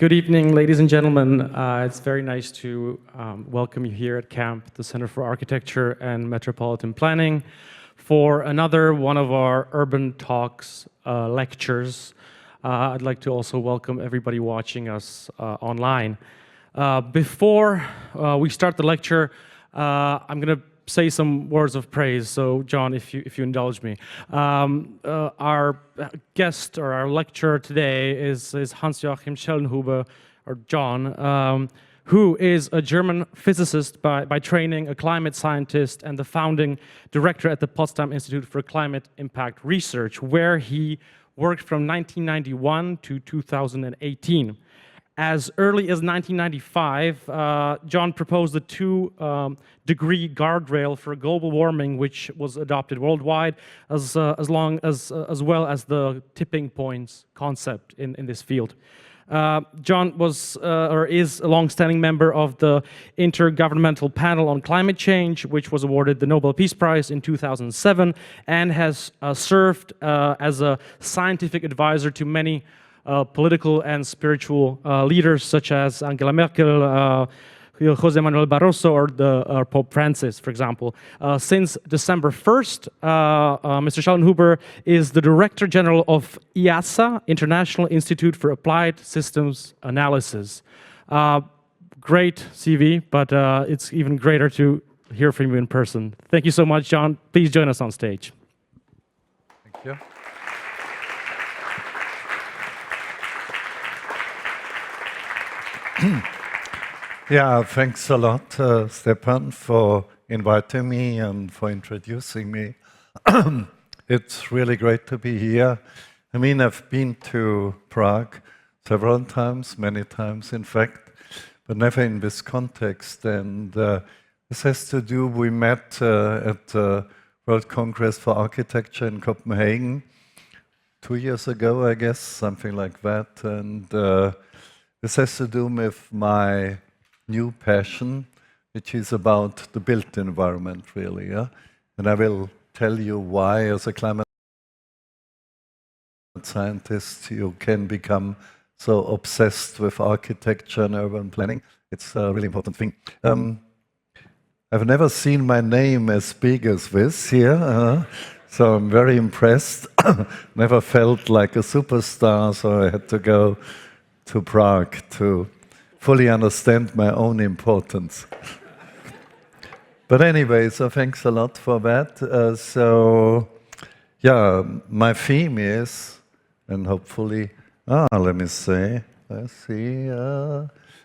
Good evening, ladies and gentlemen. It's very nice to welcome you here at CAMP, the Center for Architecture and Metropolitan Planning, for another one of our Urban Talks lectures. I'd like to also welcome everybody watching us online. Before we start the lecture, I'm going to say some words of praise. So, John, if you indulge me. Our guest or our lecturer today is Hans-Joachim Schellnhuber, or John, who is a German physicist by training, a climate scientist, and the founding director at the Potsdam Institute for Climate Impact Research, where he worked from 1991 to 2018. As early as 1995, John proposed the 2-degree guardrail for global warming, which was adopted worldwide, as well as the tipping points concept in this field. John was or is a long-standing member of the Intergovernmental Panel on Climate Change, which was awarded the Nobel Peace Prize in 2007, and has served as a scientific advisor to many political and spiritual leaders such as Angela Merkel, José Manuel Barroso, or Pope Francis, for example. Since December 1st, Mr. Schellnhuber is the Director General of IIASA, International Institute for Applied Systems Analysis. Great CV, but it's even greater to hear from you in person. Thank you so much, John. Please join us on stage. Thank you. Yeah, thanks a lot, Stepan, for inviting me and for introducing me. It's really great to be here. I mean, I've been to Prague several times, many times, in fact, but never in this context. And this has to do, we met at the World Congress for Architecture in Copenhagen 2 years ago, I guess, something like that. And this has to do with my new passion, which is about the built environment, really. Yeah? And I will tell you why, as a climate scientist, you can become so obsessed with architecture and urban planning. It's a really important thing. I've never seen my name as big as this here, so I'm very impressed. Never felt like a superstar, so I had to go to Prague to fully understand my own importance. But anyway, so thanks a lot for that. My theme is, and hopefully, let me see, let's see.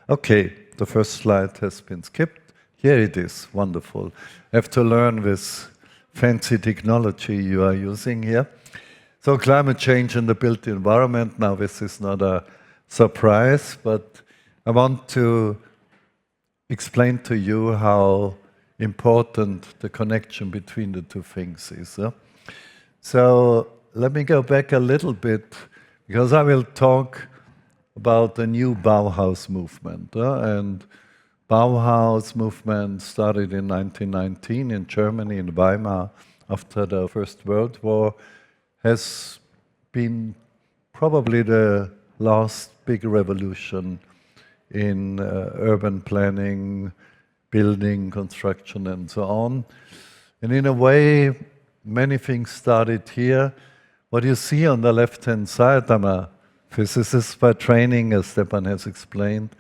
Okay, the first slide has been skipped. Here it is, wonderful. I have to learn this fancy technology you are using here. So climate change in the built environment, now this is not a surprise, but I want to explain to you how important the connection between the two things is. So let me go back a little bit, because I will talk about the new Bauhaus movement. And Bauhaus movement started in 1919 in Germany, in Weimar, after the First World War, has been probably the last big revolution in urban planning, building, construction, and so on. And in a way, many things started here. What you see on the left-hand side, I'm a physicist by training, as Stepan has explained.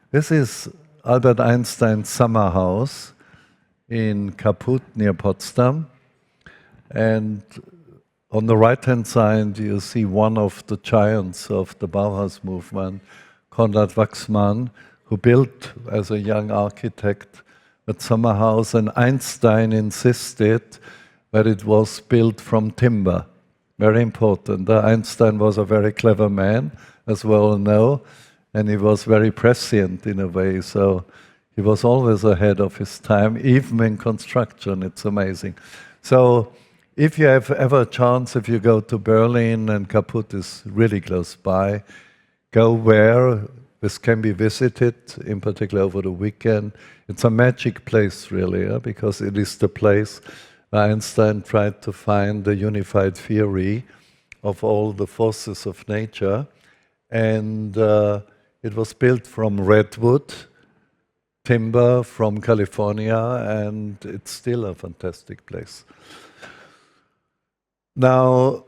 This is Albert Einstein's summer house in Kaput, near Potsdam. And on the right-hand side, you see one of the giants of the Bauhaus movement, Konrad Wachsmann, who built, as a young architect, that summer house, and Einstein insisted that it was built from timber. Very important. Einstein was a very clever man, as we all know, and he was very prescient in a way, so he was always ahead of his time, even in construction. It's amazing. So if you have ever a chance, if you go to Berlin, and Kaput is really close by, go where this can be visited, in particular over the weekend. It's a magic place, really, because it is the place where Einstein tried to find the unified theory of all the forces of nature. And It was built from redwood, timber from California, and it's still a fantastic place. Now,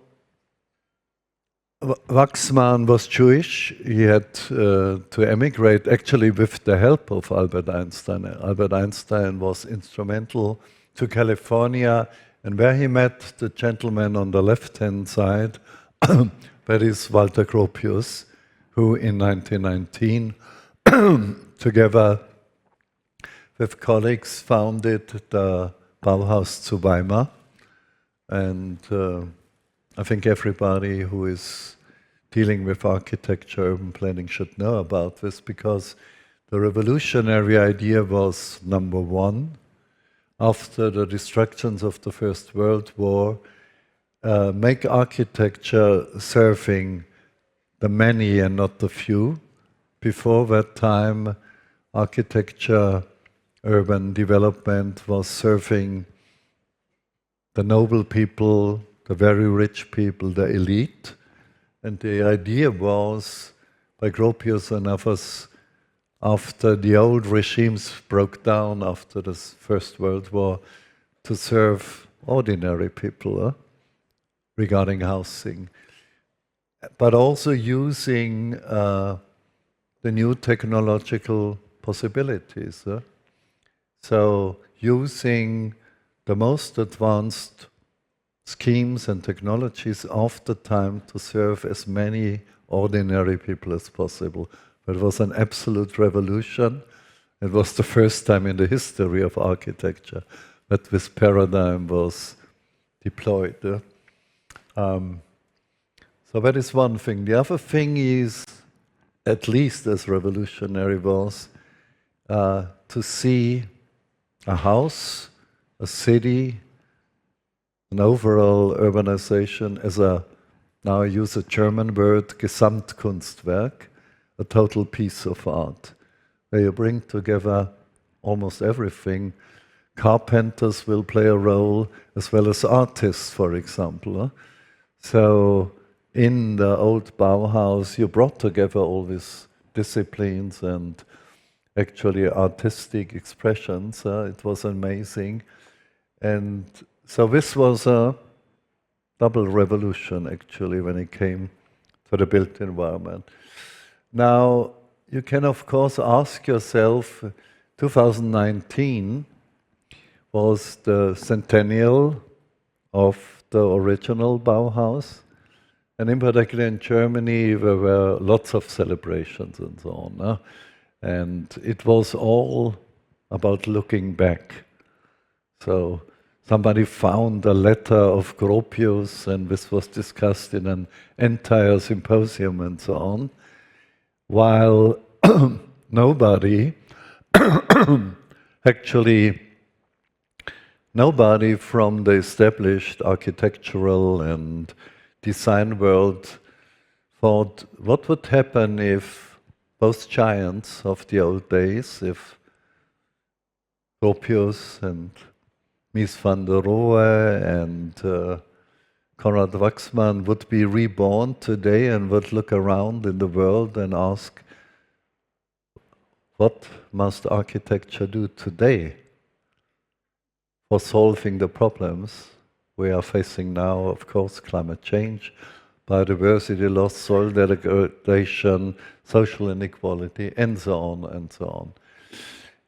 Waxman was Jewish. He had to emigrate, actually with the help of Albert Einstein. Albert Einstein was instrumental to California, and where he met the gentleman on the left-hand side, that is Walter Gropius, who in 1919, together with colleagues, founded the Bauhaus zu Weimar. And I think everybody who is dealing with architecture, urban planning should know about this, because the revolutionary idea was, number one, after the destructions of the First World War, make architecture serving the many and not the few. Before that time, architecture, urban development was serving the noble people, the very rich people, the elite. And the idea was, by Gropius and others, after the old regimes broke down after the First World War, to serve ordinary people regarding housing, but also using the new technological possibilities. So using the most advanced schemes and technologies of the time to serve as many ordinary people as possible. It was an absolute revolution. It was the first time in the history of architecture that this paradigm was deployed. So that is one thing. The other thing is, at least as revolutionary, was to see a house, a city, an overall urbanization as a, now I use a German word, Gesamtkunstwerk, a total piece of art, where you bring together almost everything. Carpenters will play a role, as well as artists, for example. So in the old Bauhaus, you brought together all these disciplines and actually artistic expressions. It was amazing. And so this was a double revolution, actually, when it came to the built environment. Now, you can, of course, ask yourself, 2019 was the centennial of the original Bauhaus. And in particular in Germany, there were lots of celebrations and so on. And it was all about looking back. So somebody found a letter of Gropius, and this was discussed in an entire symposium and so on, while nobody, actually, nobody from the established architectural and design world thought, what would happen if both giants of the old days, if Gropius and Mies van der Rohe and Konrad Waxman would be reborn today and would look around in the world and ask, what must architecture do today for solving the problems we are facing now? Of course, climate change, biodiversity loss, soil degradation, social inequality, and so on and so on.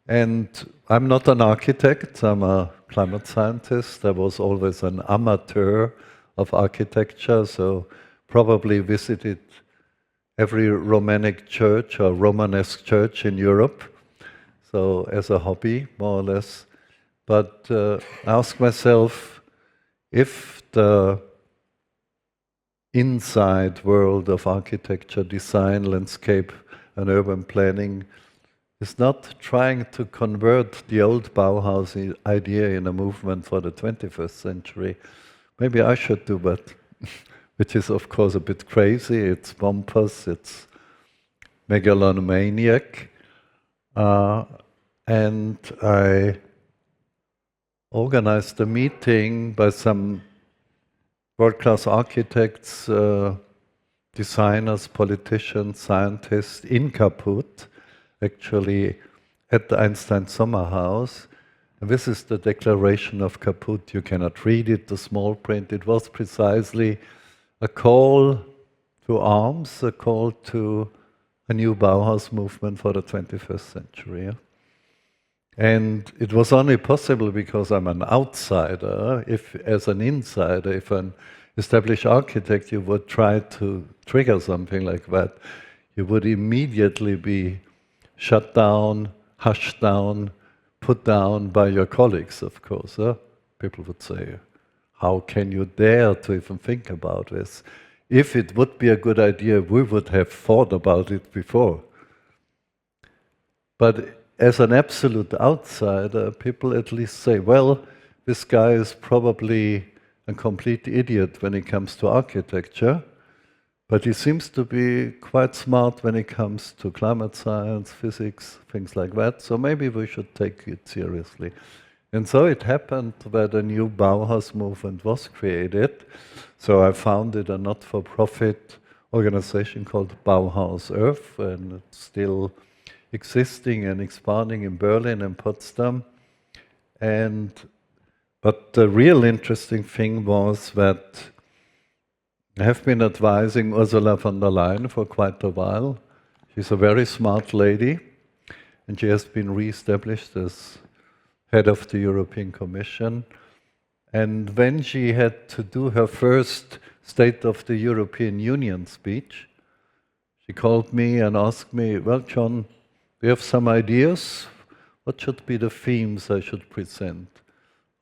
And I'm not an architect, I'm a climate scientist. I was always an amateur of architecture, so probably visited every Romanic church or Romanesque church in Europe, so as a hobby, more or less. But I ask myself, if the inside world of architecture, design, landscape, and urban planning is not trying to convert the old Bauhaus idea in a movement for the 21st century, maybe I should do that, which is of course a bit crazy, it's pompous, it's megalomaniac, and I organized a meeting by some world-class architects designers, politicians, scientists in Kaput, actually at the Einstein Summer House. And this is the Declaration of Kaput. You cannot read it, the small print. It was precisely a call to arms, a call to a new Bauhaus movement for the 21st century. Yeah? And it was only possible because I'm an outsider. If, as an insider, if an established architect, you would try to trigger something like that, you would immediately be shut down, hushed down, put down by your colleagues, of course. People would say, how can you dare to even think about this? If it would be a good idea, we would have thought about it before. But as an absolute outsider, people at least say, well, this guy is probably a complete idiot when it comes to architecture, but he seems to be quite smart when it comes to climate science, physics, things like that, so maybe we should take it seriously. And so it happened that a new Bauhaus movement was created. So I founded a not-for-profit organization called Bauhaus Earth, and it's still existing and expanding in Berlin and Potsdam. But the real interesting thing was that I have been advising Ursula von der Leyen for quite a while. She's a very smart lady, and she has been re-established as head of the European Commission. And when she had to do her first State of the European Union speech, she called me and asked me, well, John, do you have some ideas? What should be the themes I should present?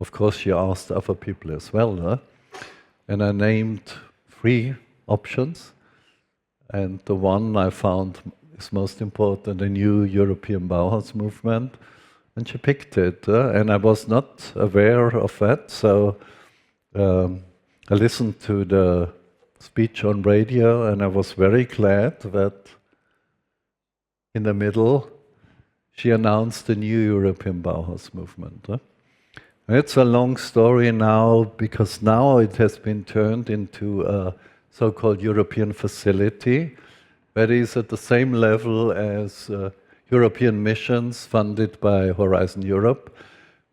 Of course, she asked other people as well. Huh? And I named 3 options. And the one I found is most important, a new European Bauhaus movement. And she picked it. And I was not aware of that. So I listened to the speech on radio, and I was very glad that in the middle, she announced the new European Bauhaus movement. It's a long story now, because now it has been turned into a so-called European facility that is at the same level as European missions funded by Horizon Europe,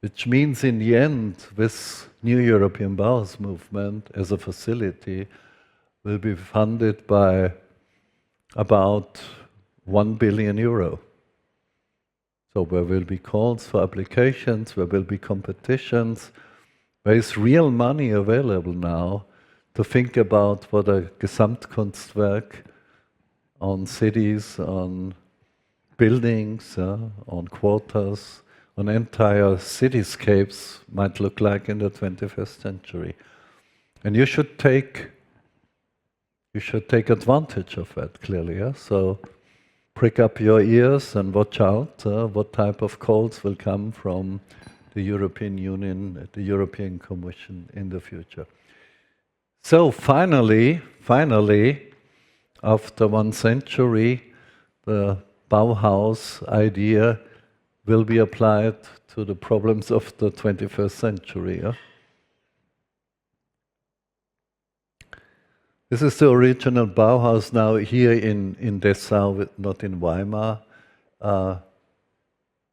which means in the end, this new European Bauhaus movement as a facility will be funded by about €1 billion. So there will be calls for applications, there will be competitions. There is real money available now to think about what a Gesamtkunstwerk on cities, on buildings, on quarters, on entire cityscapes might look like in the 21st century. And you should take advantage of that, clearly. Yeah? So prick up your ears and watch out what type of calls will come from the European Union, the European Commission in the future. So finally, after 1 century, the Bauhaus idea will be applied to the problems of the 21st century. Yeah? This is the original Bauhaus now here in Dessau, not in Weimar.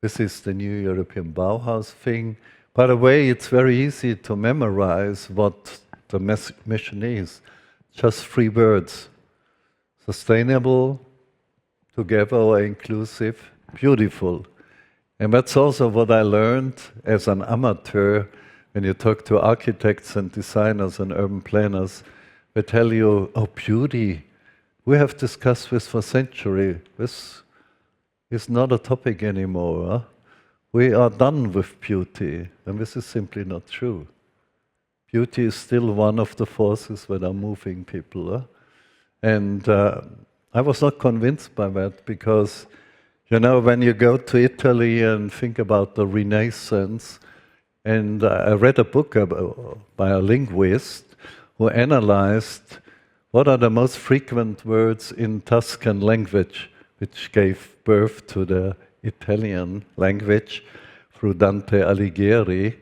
This is the new European Bauhaus thing. By the way, it's very easy to memorize what the mission is. Just 3 words. Sustainable, together or inclusive, beautiful. And that's also what I learned as an amateur when you talk to architects and designers and urban planners. They tell you, oh, beauty, we have discussed this for centuries. This is not a topic anymore. Huh? We are done with beauty, and this is simply not true. Beauty is still one of the forces that are moving people. Huh? And I was not convinced by that, because, you know, when you go to Italy and think about the Renaissance, and I read a book by a linguist who analyzed what are the most frequent words in Tuscan language, which gave birth to the Italian language through Dante Alighieri.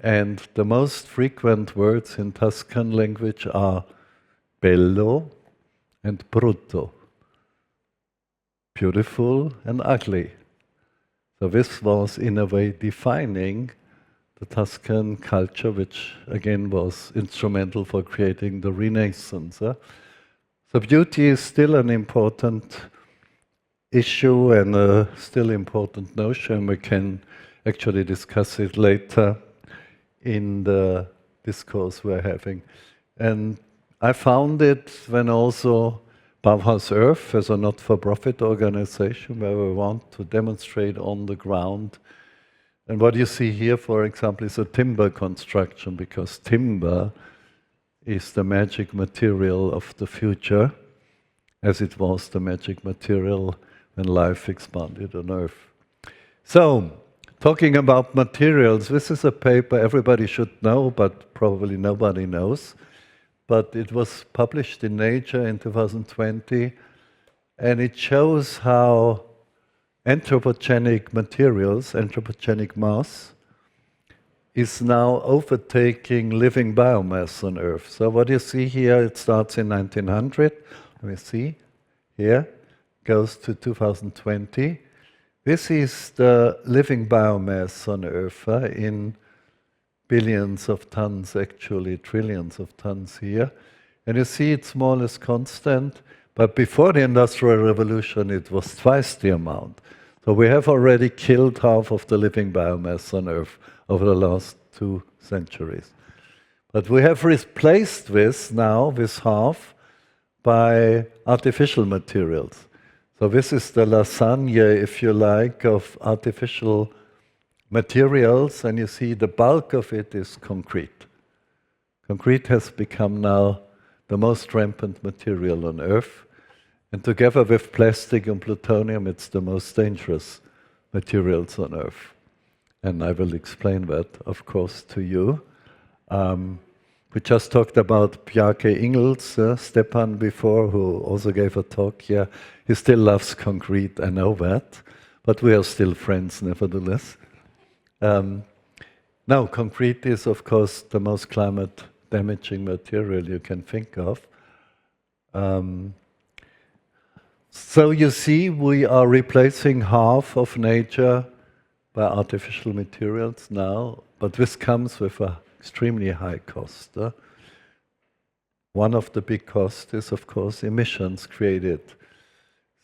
And the most frequent words in Tuscan language are bello and brutto. Beautiful and ugly. So this was, in a way, defining the Tuscan culture, which again was instrumental for creating the Renaissance. So beauty is still an important issue and a still important notion. We can actually discuss it later in the discourse we're having. And I found it when also Bauhaus Earth, as a not-for-profit organization where we want to demonstrate on the ground. And what you see here, for example, is a timber construction, because timber is the magic material of the future, as it was the magic material when life expanded on Earth. So, talking about materials, this is a paper everybody should know, but probably nobody knows. But it was published in Nature in 2020, and it shows how anthropogenic materials, anthropogenic mass, is now overtaking living biomass on Earth. So what you see here, it starts in 1900, let me see, here, goes to 2020. This is the living biomass on Earth in billions of tons, actually trillions of tons here. And you see it's more or less constant, but before the Industrial Revolution it was twice the amount. So we have already killed half of the living biomass on Earth over the last 2 centuries. But we have replaced this now, this half, by artificial materials. So this is the lasagne, if you like, of artificial materials, and you see the bulk of it is concrete. Concrete has become now the most rampant material on Earth, and together with plastic and plutonium, it's the most dangerous materials on Earth. And I will explain that, of course, to you. We just talked about Bjarke Ingels, Stepan before, who also gave a talk here. He still loves concrete, I know that, but we are still friends nevertheless. Now, concrete is, of course, the most climate-damaging material you can think of. So you see, we are replacing half of nature by artificial materials now, but this comes with an extremely high cost. One of the big costs is, of course, emissions created.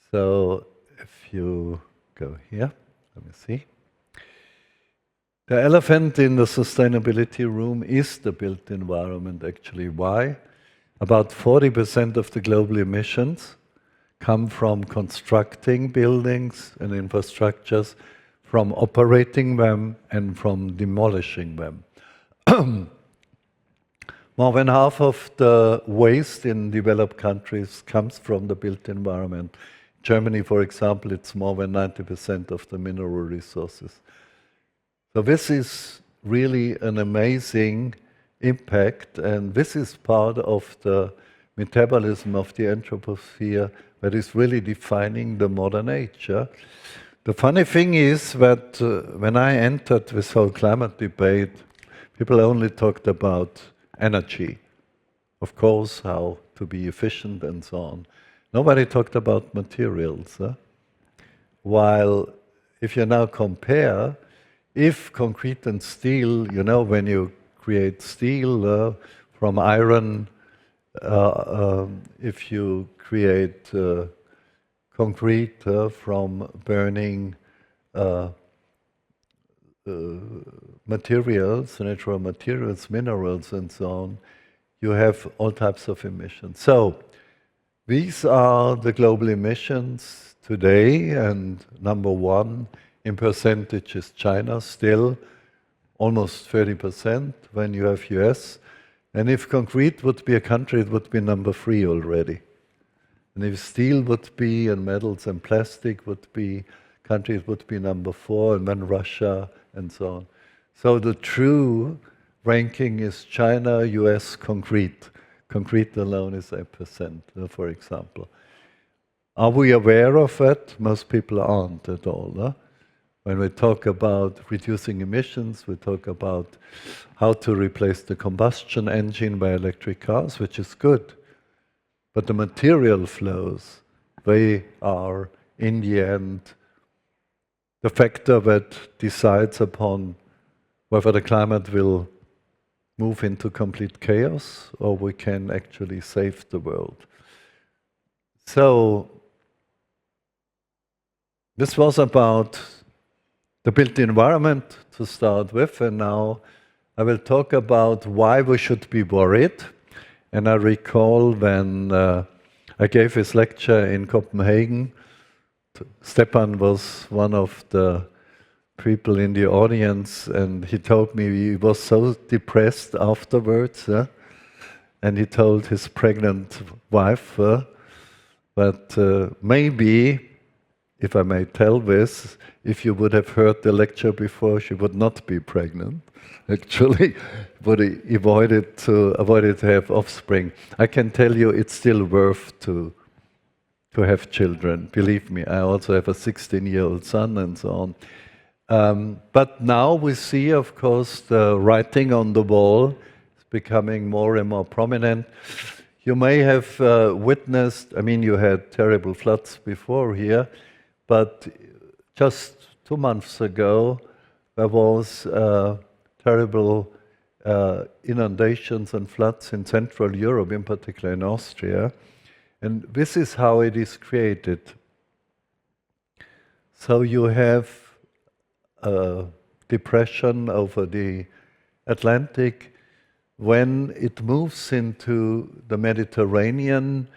So if you go here, let me see. The elephant in the sustainability room is the built environment, actually. Why? About 40% of the global emissions come from constructing buildings and infrastructures, from operating them and from demolishing them. More than half of the waste in developed countries comes from the built environment. Germany, for example, it's more than 90% of the mineral resources. So this is really an amazing impact, and this is part of the metabolism of the anthroposphere that is really defining the modern age. The funny thing is that when I entered this whole climate debate, people only talked about energy, of course, how to be efficient and so on. Nobody talked about materials. While if you now compare, if concrete and steel, you know, when you create steel from iron, if you create concrete from burning materials, natural materials, minerals, and so on, you have all types of emissions. So these are the global emissions today, and number one in percentage is China, still almost 30% when you have US. And if concrete would be a country, it would be number 3 already. And if steel would be, and metals and plastic would be, countries would be number 4, and then Russia, and so on. So the true ranking is China, US, concrete. Concrete alone is 8%, for example. Are we aware of that? Most people aren't at all. When we talk about reducing emissions, we talk about how to replace the combustion engine by electric cars, which is good. But the material flows, they are, in the end, the factor that decides upon whether the climate will move into complete chaos or we can actually save the world. So, this was about the built environment to start with, and now I will talk about why we should be worried. And I recall when I gave this lecture in Copenhagen, Stepan was one of the people in the audience, and he told me he was so depressed afterwards, and he told his pregnant wife that maybe, if I may tell this, if you would have heard the lecture before, she would not be pregnant. Actually, but he avoided to have offspring. I can tell you, it's still worth to have children. Believe me, I also have a 16-year-old son and so on. But now we see, of course, the writing on the wall is becoming more and more prominent. You may have witnessed, I mean, you had terrible floods before here, but just 2 months ago, there was terrible inundations and floods in Central Europe, in particular in Austria. And this is how it is created. So you have a depression over the Atlantic. When it moves into the Mediterranean,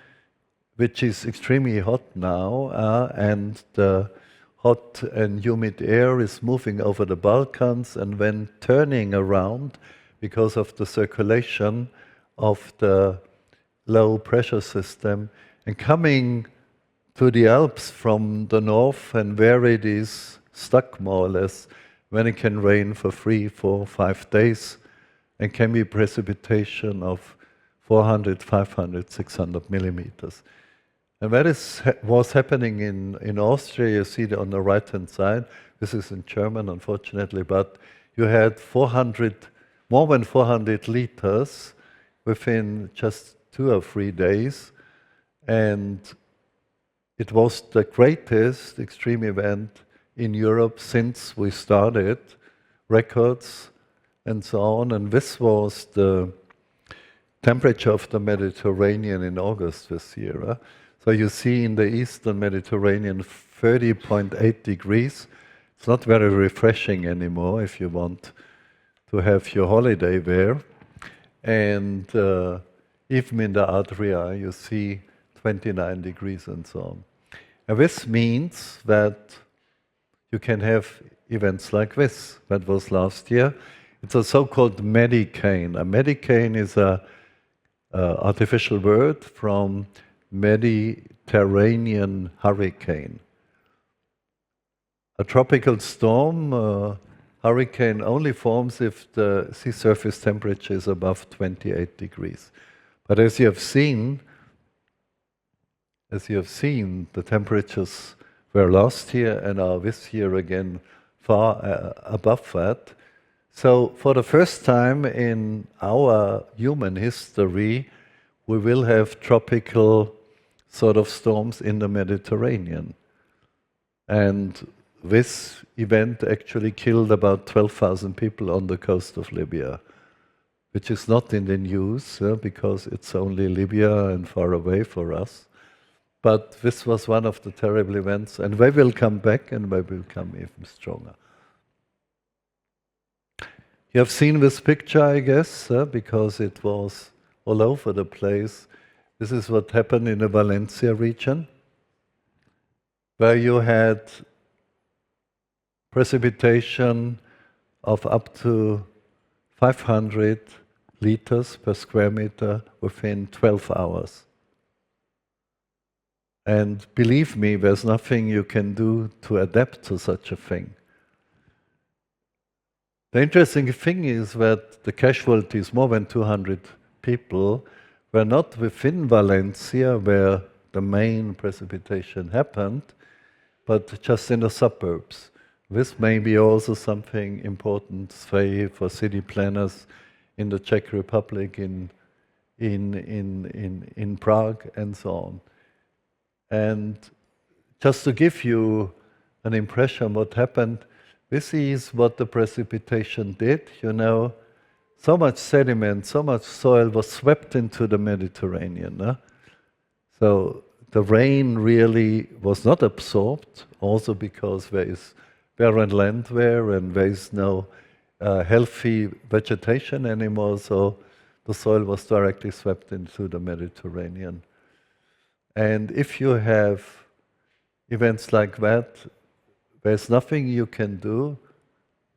which is extremely hot now, and the hot and humid air is moving over the Balkans, and when turning around because of the circulation of the low pressure system and coming to the Alps from the north, and where it is stuck more or less, when it can rain for 3, 4, 5 days and can be precipitation of 400, 500, 600 millimeters. And that was happening in Austria. You see it on the right-hand side. This is in German, unfortunately, but you had more than 400 liters within just 2 or 3 days. And it was the greatest extreme event in Europe since we started records and so on. And this was the temperature of the Mediterranean in August this year. So you see in the eastern Mediterranean 30.8 degrees. It's not very refreshing anymore if you want to have your holiday there. And even in the Adria, you see 29 degrees and so on. And this means that you can have events like this. That was last year. It's a so-called medicane. A medicane is an artificial word from Mediterranean hurricane. A tropical storm, hurricane only forms if the sea surface temperature is above 28 degrees. But as you have seen, the temperatures were last year and are this year again far above that. So for the first time in our human history, we will have tropical sort of storms in the Mediterranean. And this event actually killed about 12,000 people on the coast of Libya, which is not in the news because it's only Libya and far away for us. But this was one of the terrible events, and they will come back and they will come even stronger. You have seen this picture, I guess, because it was all over the place. This is what happened in the Valencia region, where you had precipitation of up to 500 liters per square meter within 12 hours. And believe me, there's nothing you can do to adapt to such a thing. The interesting thing is that the casualties, more than 200 people, were not within Valencia, where the main precipitation happened, but just in the suburbs. This may be also something important, say, for city planners in the Czech Republic, in in Prague and so on. And just to give you an impression what happened, this is what the precipitation did. You know, so much sediment, so much soil was swept into the Mediterranean. So the rain really was not absorbed, also because there is barren land there and there is no healthy vegetation anymore, so the soil was directly swept into the Mediterranean. And if you have events like that, there's nothing you can do.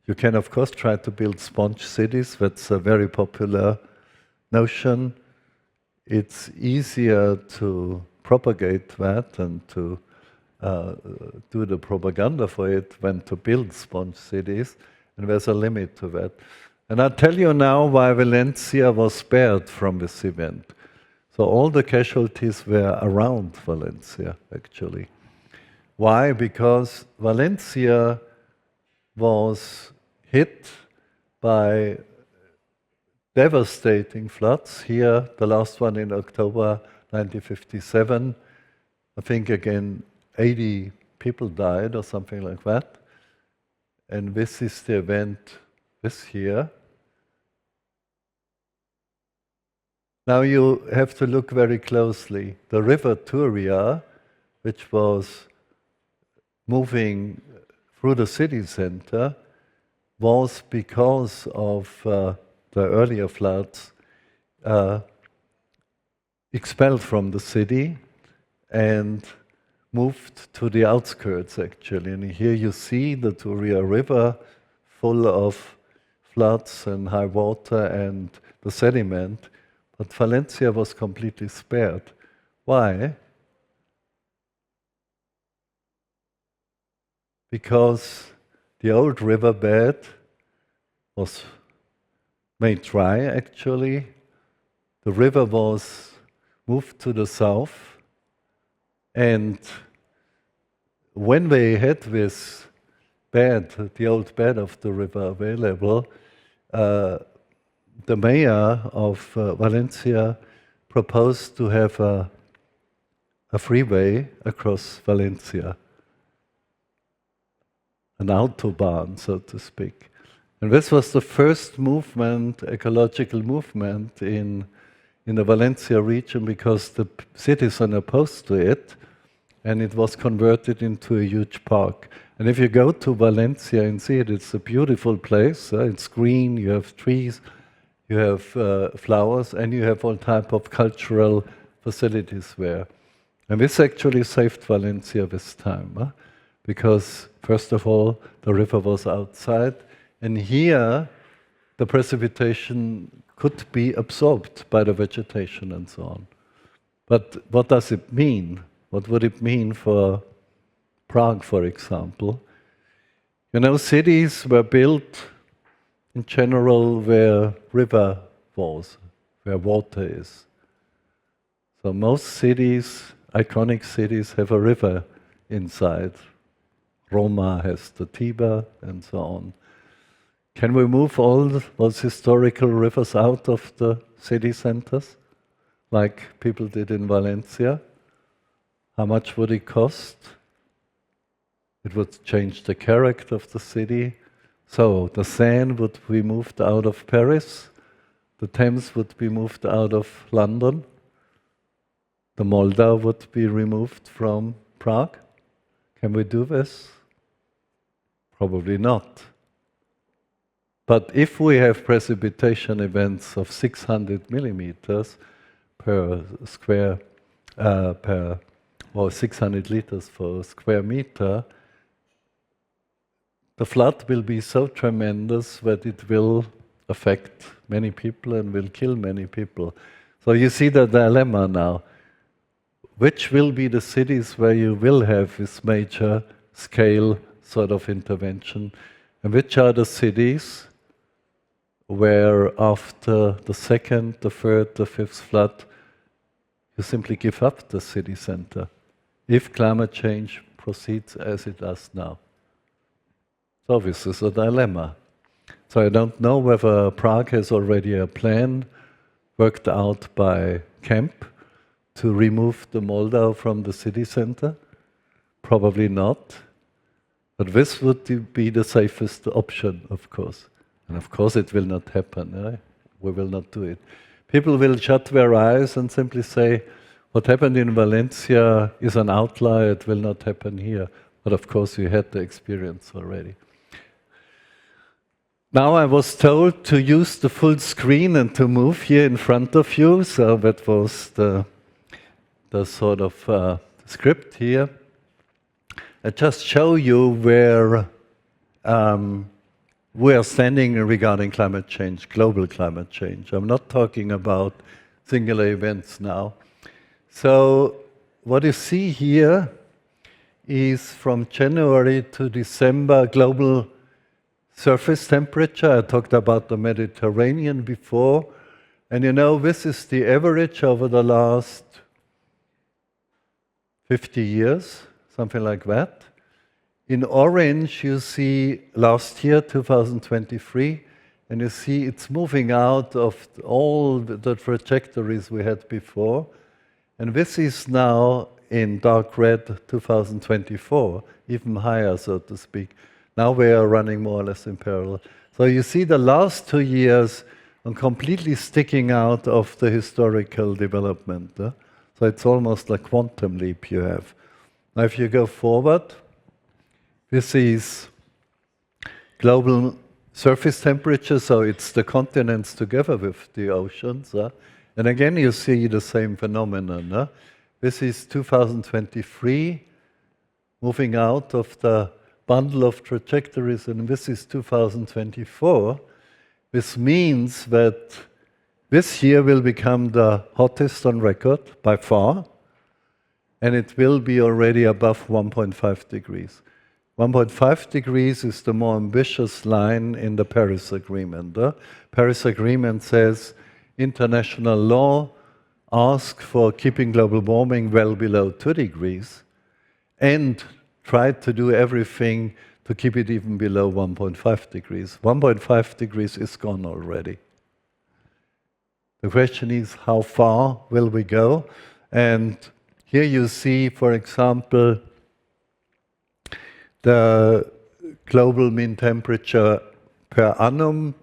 You can, of course, try to build sponge cities. That's a very popular notion. It's easier to propagate that and to do the propaganda for it than to build sponge cities. And there's a limit to that. And I'll tell you now why Valencia was spared from this event. So all the casualties were around Valencia, actually. Why? Because Valencia was hit by devastating floods. Here, the last one in October 1957, I think again 80 people died or something like that. And this is the event this year. Now you have to look very closely. The river Turia, which was moving through the city center, was because of the earlier floods expelled from the city and moved to the outskirts, actually. And here you see the Turia River full of floods and high water and the sediment. But Valencia was completely spared. Why? Because the old riverbed was made dry, actually. The river was moved to the south. And when they had this bed, the old bed of the river available, the mayor of Valencia proposed to have a freeway across Valencia, an autobahn, so to speak. And this was the first movement, ecological movement in the Valencia region, because the citizens opposed to it, and it was converted into a huge park. And if you go to Valencia and see it, it's a beautiful place. It's green, you have trees, you have flowers, and you have all type of cultural facilities there. And this actually saved Valencia this time, because first of all, the river was outside, and here the precipitation could be absorbed by the vegetation and so on. But what does it mean? What would it mean for Prague, for example? You know, cities were built in general where river was, where water is. So most cities, iconic cities, have a river inside. Roma has the Tiber and so on. Can we move all those historical rivers out of the city centers, like people did in Valencia? How much would it cost? It would change the character of the city. So the Seine would be moved out of Paris, the Thames would be moved out of London, the Moldau would be removed from Prague. Can we do this? Probably not. But if we have precipitation events of 600 millimeters per square, or 600 liters per square meter, the flood will be so tremendous that it will affect many people and will kill many people. So you see the dilemma now. Which will be the cities where you will have this major scale sort of intervention? And which are the cities where after the second, the third, the fifth flood, you simply give up the city center, if climate change proceeds as it does now? So this is a dilemma. So I don't know whether Prague has already a plan worked out by Kemp to remove the Moldau from the city center? Probably not. But this would be the safest option, of course. And of course it will not happen. We will not do it. People will shut their eyes and simply say, what happened in Valencia is an outlier, it will not happen here. But of course you had the experience already. Now I was told to use the full screen and to move here in front of you, so that was the sort of script here. I just show you where we are standing regarding climate change, global climate change. I'm not talking about singular events now. So what you see here is from January to December global surface temperature. I talked about the Mediterranean before. And you know, this is the average over the last 50 years, something like that. In orange, you see last year, 2023, and you see it's moving out of all the trajectories we had before. And this is now in dark red, 2024, even higher, so to speak. Now we are running more or less in parallel. So you see the last 2 years are completely sticking out of the historical development. So it's almost like quantum leap you have. Now if you go forward, this is global surface temperature, so it's the continents together with the oceans. And again, you see the same phenomenon. This is 2023, moving out of the bundle of trajectories, and this is 2024. This means that this year will become the hottest on record by far, and it will be already above 1.5 degrees. 1.5 degrees is the more ambitious line in the Paris Agreement. The Paris Agreement says international law asks for keeping global warming well below 2 degrees and try to do everything to keep it even below 1.5 degrees. 1.5 degrees is gone already. The question is, how far will we go? And here you see, for example, the global mean temperature per annum.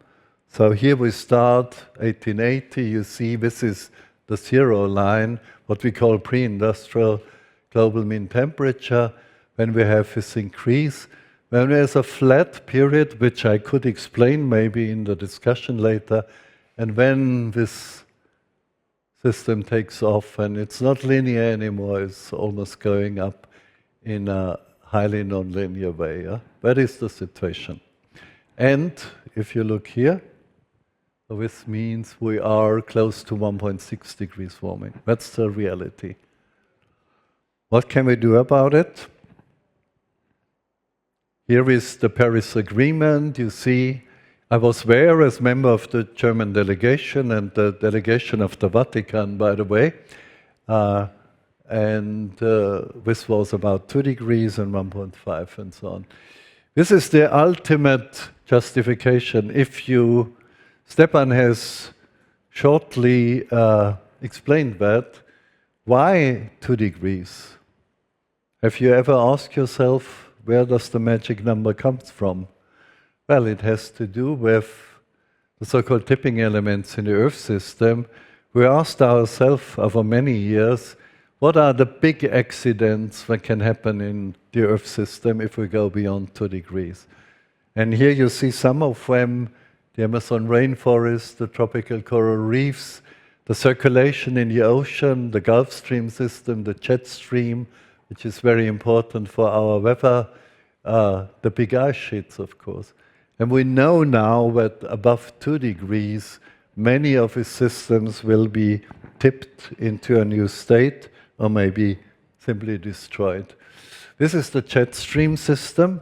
So here we start 1880. You see this is the zero line, what we call pre-industrial global mean temperature, when we have this increase. When there's a flat period, which I could explain maybe in the discussion later, and when this system takes off and it's not linear anymore, it's almost going up in a highly non-linear way. That is the situation. And if you look here, this means we are close to 1.6 degrees warming. That's the reality. What can we do about it? Here is the Paris Agreement. You see, I was there as member of the German delegation and the delegation of the Vatican, by the way. And this was about 2 degrees and 1.5 and so on. This is the ultimate justification. If you, Stepan has shortly explained that. Why 2 degrees? Have you ever asked yourself, where does the magic number come from? Well, it has to do with the so-called tipping elements in the Earth system. We asked ourselves over many years, what are the big accidents that can happen in the Earth system if we go beyond 2 degrees? And here you see some of them, the Amazon rainforest, the tropical coral reefs, the circulation in the ocean, the Gulf Stream system, the jet stream, which is very important for our weather, the big ice sheets, of course. And we know now that above 2 degrees, many of these systems will be tipped into a new state, or maybe simply destroyed. This is the jet stream system,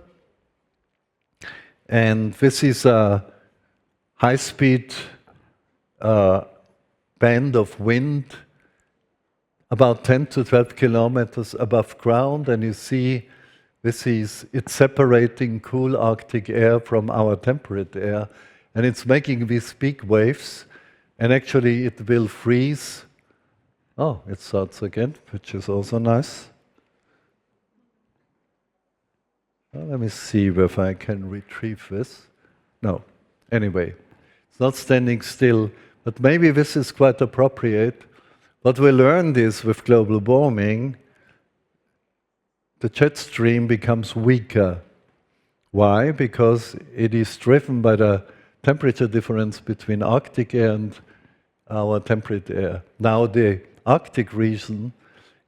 and this is a high-speed band of wind about 10 to 12 kilometers above ground, and you see it's separating cool Arctic air from our temperate air, and it's making these big waves. And actually it will freeze. Oh, it starts again, which is also nice. Well, let me see if I can retrieve this. No, anyway, it's not standing still, but maybe this is quite appropriate. What we learned is with global warming, the jet stream becomes weaker. Why? Because it is driven by the temperature difference between Arctic air and our temperate air. Now the Arctic region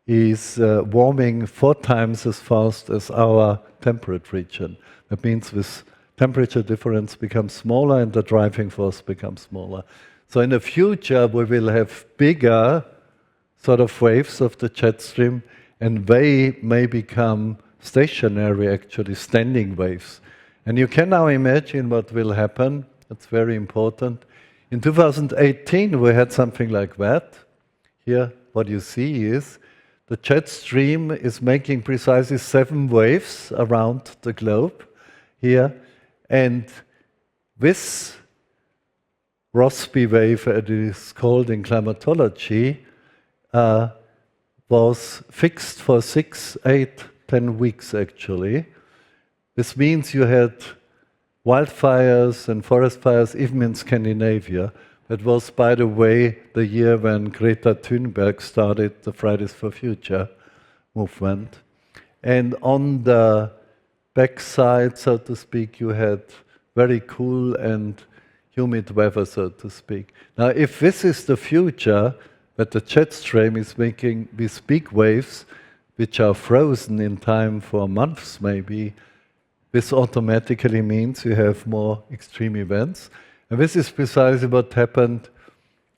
is warming 4 times as fast as our temperate region. That means this temperature difference becomes smaller and the driving force becomes smaller. So in the future we will have bigger sort of waves of the jet stream, and they may become stationary, actually standing waves. And you can now imagine what will happen. It's very important. In 2018 we had something like that. Here what you see is the jet stream is making precisely 7 waves around the globe here, and this Rossby wave, as it is called in climatology, was fixed for 6, 8, 10 weeks actually. This means you had wildfires and forest fires even in Scandinavia. That was, by the way, the year when Greta Thunberg started the Fridays for Future movement. And on the backside, so to speak, you had very cool and humid weather, so to speak. Now, if this is the future, that the jet stream is making these big waves, which are frozen in time for months maybe, this automatically means you have more extreme events. And this is precisely what happened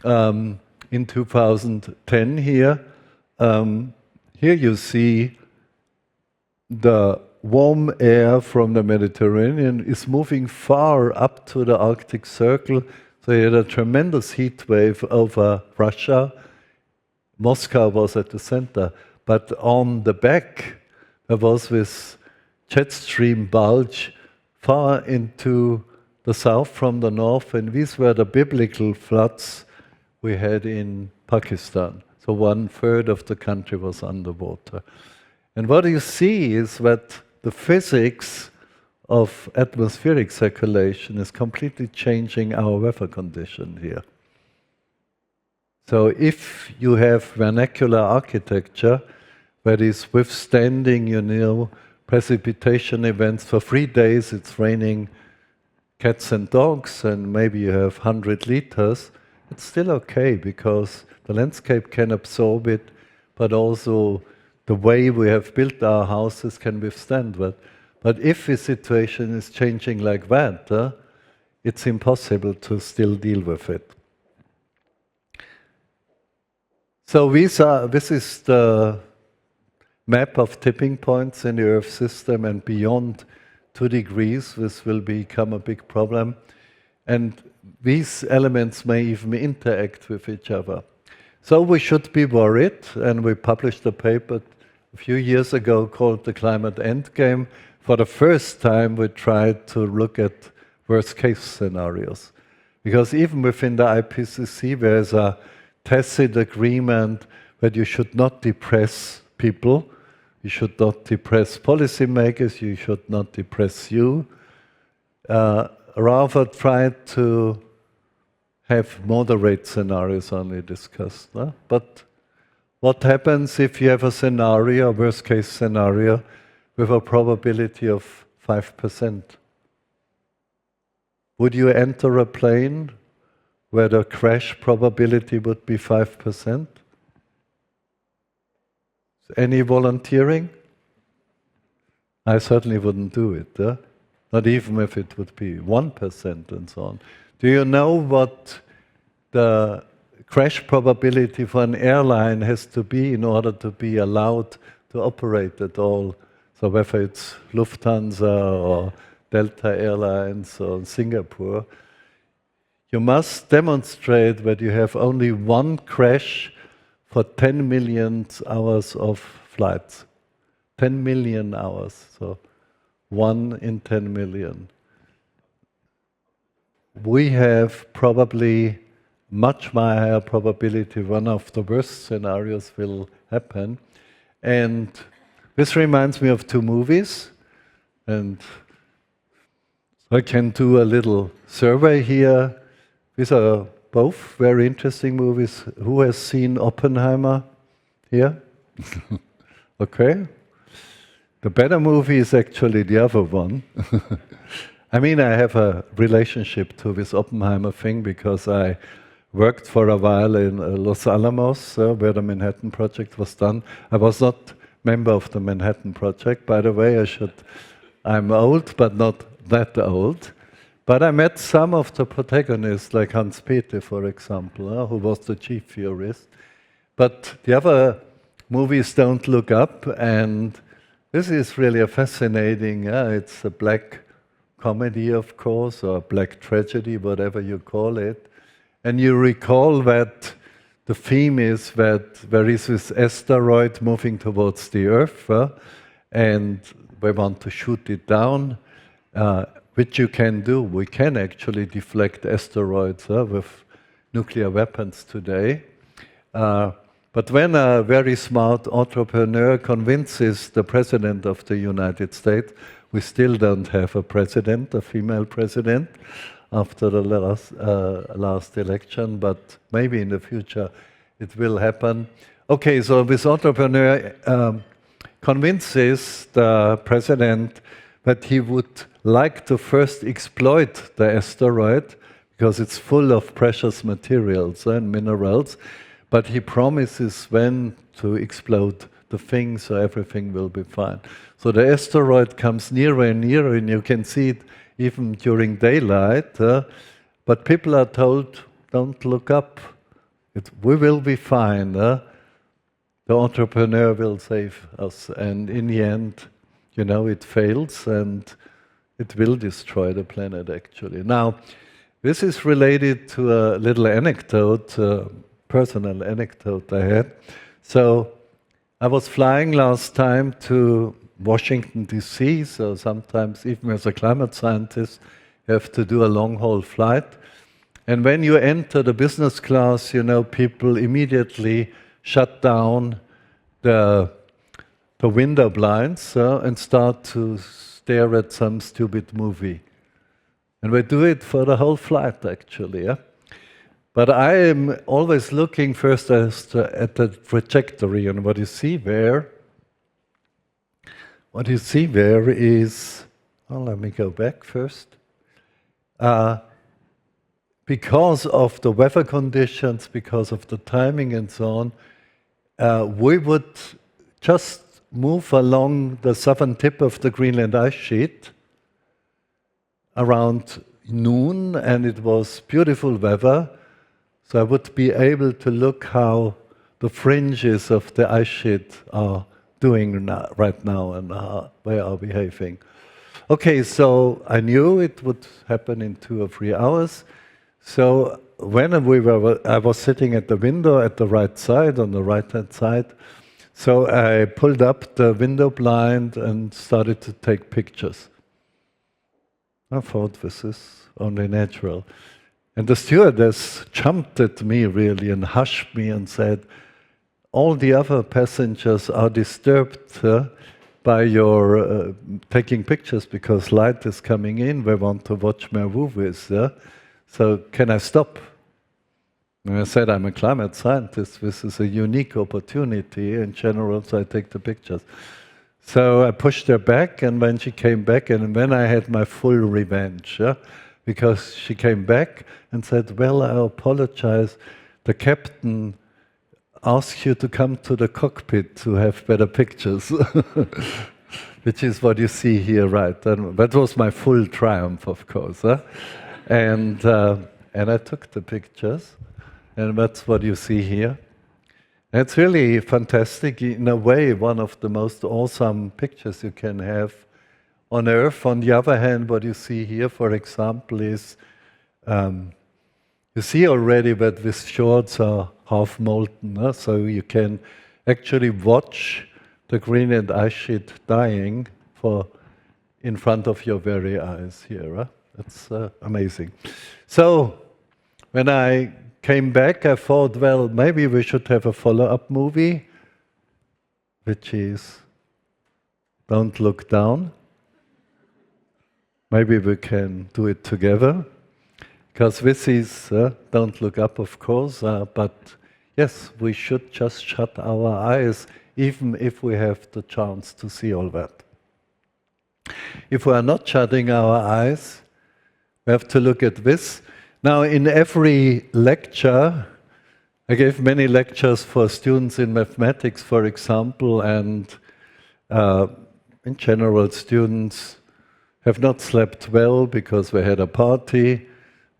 in 2010 here. Here you see the warm air from the Mediterranean is moving far up to the Arctic Circle. So you had a tremendous heat wave over Russia. Moscow was at the center. But on the back, there was this jet stream bulge far into the south from the north, and these were the biblical floods we had in Pakistan. So 1/3 of the country was underwater. And what you see is that the physics of atmospheric circulation is completely changing our weather condition here. So if you have vernacular architecture that is withstanding, precipitation events for 3 days, it's raining cats and dogs, and maybe you have 100 liters, it's still okay because the landscape can absorb it, but also the way we have built our houses can withstand that. But if the situation is changing like that, it's impossible to still deal with it. So this is the map of tipping points in the Earth system, and beyond 2 degrees, this will become a big problem. And these elements may even interact with each other. So we should be worried, and we published a paper a few years ago called The Climate Endgame. For the first time, we tried to look at worst-case scenarios. Because even within the IPCC, there is a tacit agreement that you should not depress people, you should not depress policymakers, you should not depress you. Rather try to have moderate scenarios only discussed. But what happens if you have a scenario, a worst-case scenario, with a probability of 5%? Would you enter a plane where the crash probability would be 5%? Any volunteering? I certainly wouldn't do it. Not even if it would be 1% and so on. Do you know what the crash probability for an airline has to be in order to be allowed to operate at all? So whether it's Lufthansa or Delta Airlines or Singapore, you must demonstrate that you have only 1 crash for 10 million hours of flights. 10 million hours, so 1 in 10 million. We have probably much higher probability one of the worst scenarios will happen. And this reminds me of two movies, and I can do a little survey here. These are both very interesting movies. Who has seen Oppenheimer here? Okay. The better movie is actually the other one. I mean, I have a relationship to this Oppenheimer thing because I worked for a while in Los Alamos, where the Manhattan Project was done. I was not member of the Manhattan Project, by the way. I'm old, but not that old. But I met some of the protagonists, like Hans Pethe, for example, who was the chief theorist. But the other movies don't look up, and this is really a fascinating, it's a black comedy, of course, or black tragedy, whatever you call it. And you recall that the theme is that there is this asteroid moving towards the Earth, and we want to shoot it down, which you can do. We can actually deflect asteroids with nuclear weapons today. But when a very smart entrepreneur convinces the President of the United States, we still don't have a president, a female president, after the last election, but maybe in the future it will happen. Okay, so this entrepreneur convinces the president that he would like to first exploit the asteroid because it's full of precious materials and minerals, but he promises when to explode the thing so everything will be fine. So the asteroid comes nearer and nearer, and you can see it even during daylight, but people are told, don't look up, we will be fine. The entrepreneur will save us, and in the end, you know, it fails, and it will destroy the planet, actually. Now, this is related to a little anecdote, personal anecdote I had. So, I was flying last time to Washington, D.C., so sometimes even as a climate scientist, you have to do a long-haul flight. And when you enter the business class, you know, people immediately shut down the window blinds and start to stare at some stupid movie. And we do it for the whole flight, actually. Yeah? But I am always looking first at the trajectory, and what you see there is, well, let me go back first. Because of the weather conditions, because of the timing and so on, we would just move along the southern tip of the Greenland ice sheet around noon, and it was beautiful weather. So I would be able to look how the fringes of the ice sheet are doing right now and how they are behaving. Okay, so I knew it would happen in 2 or 3 hours. So when I was sitting at the window at the right side, on the right-hand side, so I pulled up the window blind and started to take pictures. I thought this is only natural. And the stewardess jumped at me really and hushed me and said, all the other passengers are disturbed by your taking pictures because light is coming in, they want to watch my movies. So can I stop? And I said, I'm a climate scientist, this is a unique opportunity in general, so I take the pictures. So I pushed her back, and when she came back, and then I had my full revenge, because she came back and said, well, I apologize, the captain asked you to come to the cockpit to have better pictures, which is what you see here, right? And that was my full triumph, of course. And I took the pictures, and that's what you see here. It's really fantastic, in a way, one of the most awesome pictures you can have on Earth. On the other hand, what you see here, for example, is you see already that these fjords are half molten, so you can actually watch the Greenland ice sheet dying in front of your very eyes here. That's amazing. So when I came back, I thought, well, maybe we should have a follow-up movie, which is Don't Look Down. Maybe we can do it together, because this is Don't Look Up, of course, but yes, we should just shut our eyes, even if we have the chance to see all that. If we are not shutting our eyes, we have to look at this. Now, in every lecture, I gave many lectures for students in mathematics, for example, and in general, students have not slept well because they had a party.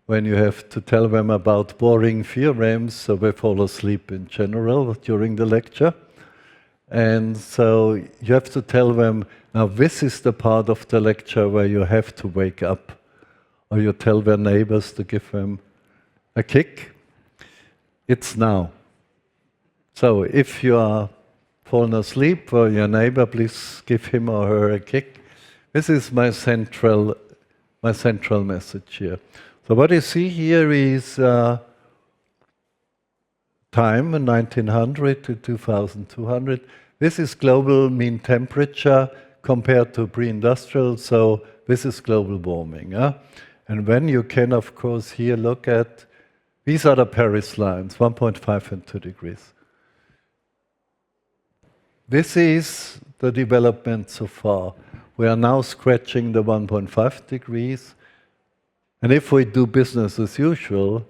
When you have to tell them about boring theorems, so they fall asleep in general during the lecture. And so you have to tell them, now this is the part of the lecture where you have to wake up. Or you tell their neighbors to give them a kick. It's now. So if you are fallen asleep, or your neighbor, please give him or her a kick. This is my central message here. So what you see here is time, 1900 to 2200. This is global mean temperature compared to pre-industrial, so this is global warming. And then you can, of course, here look at, these are the Paris lines, 1.5 and 2 degrees. This is the development so far. We are now scratching the 1.5 degrees. And if we do business as usual,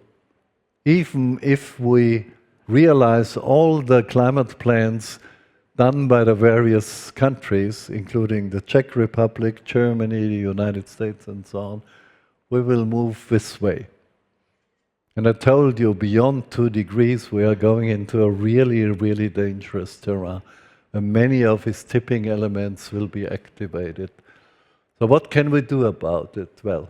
even if we realize all the climate plans done by the various countries, including the Czech Republic, Germany, the United States, and so on, we will move this way. And I told you, beyond 2 degrees, we are going into a really, really dangerous terrain. And many of its tipping elements will be activated. So what can we do about it? Well,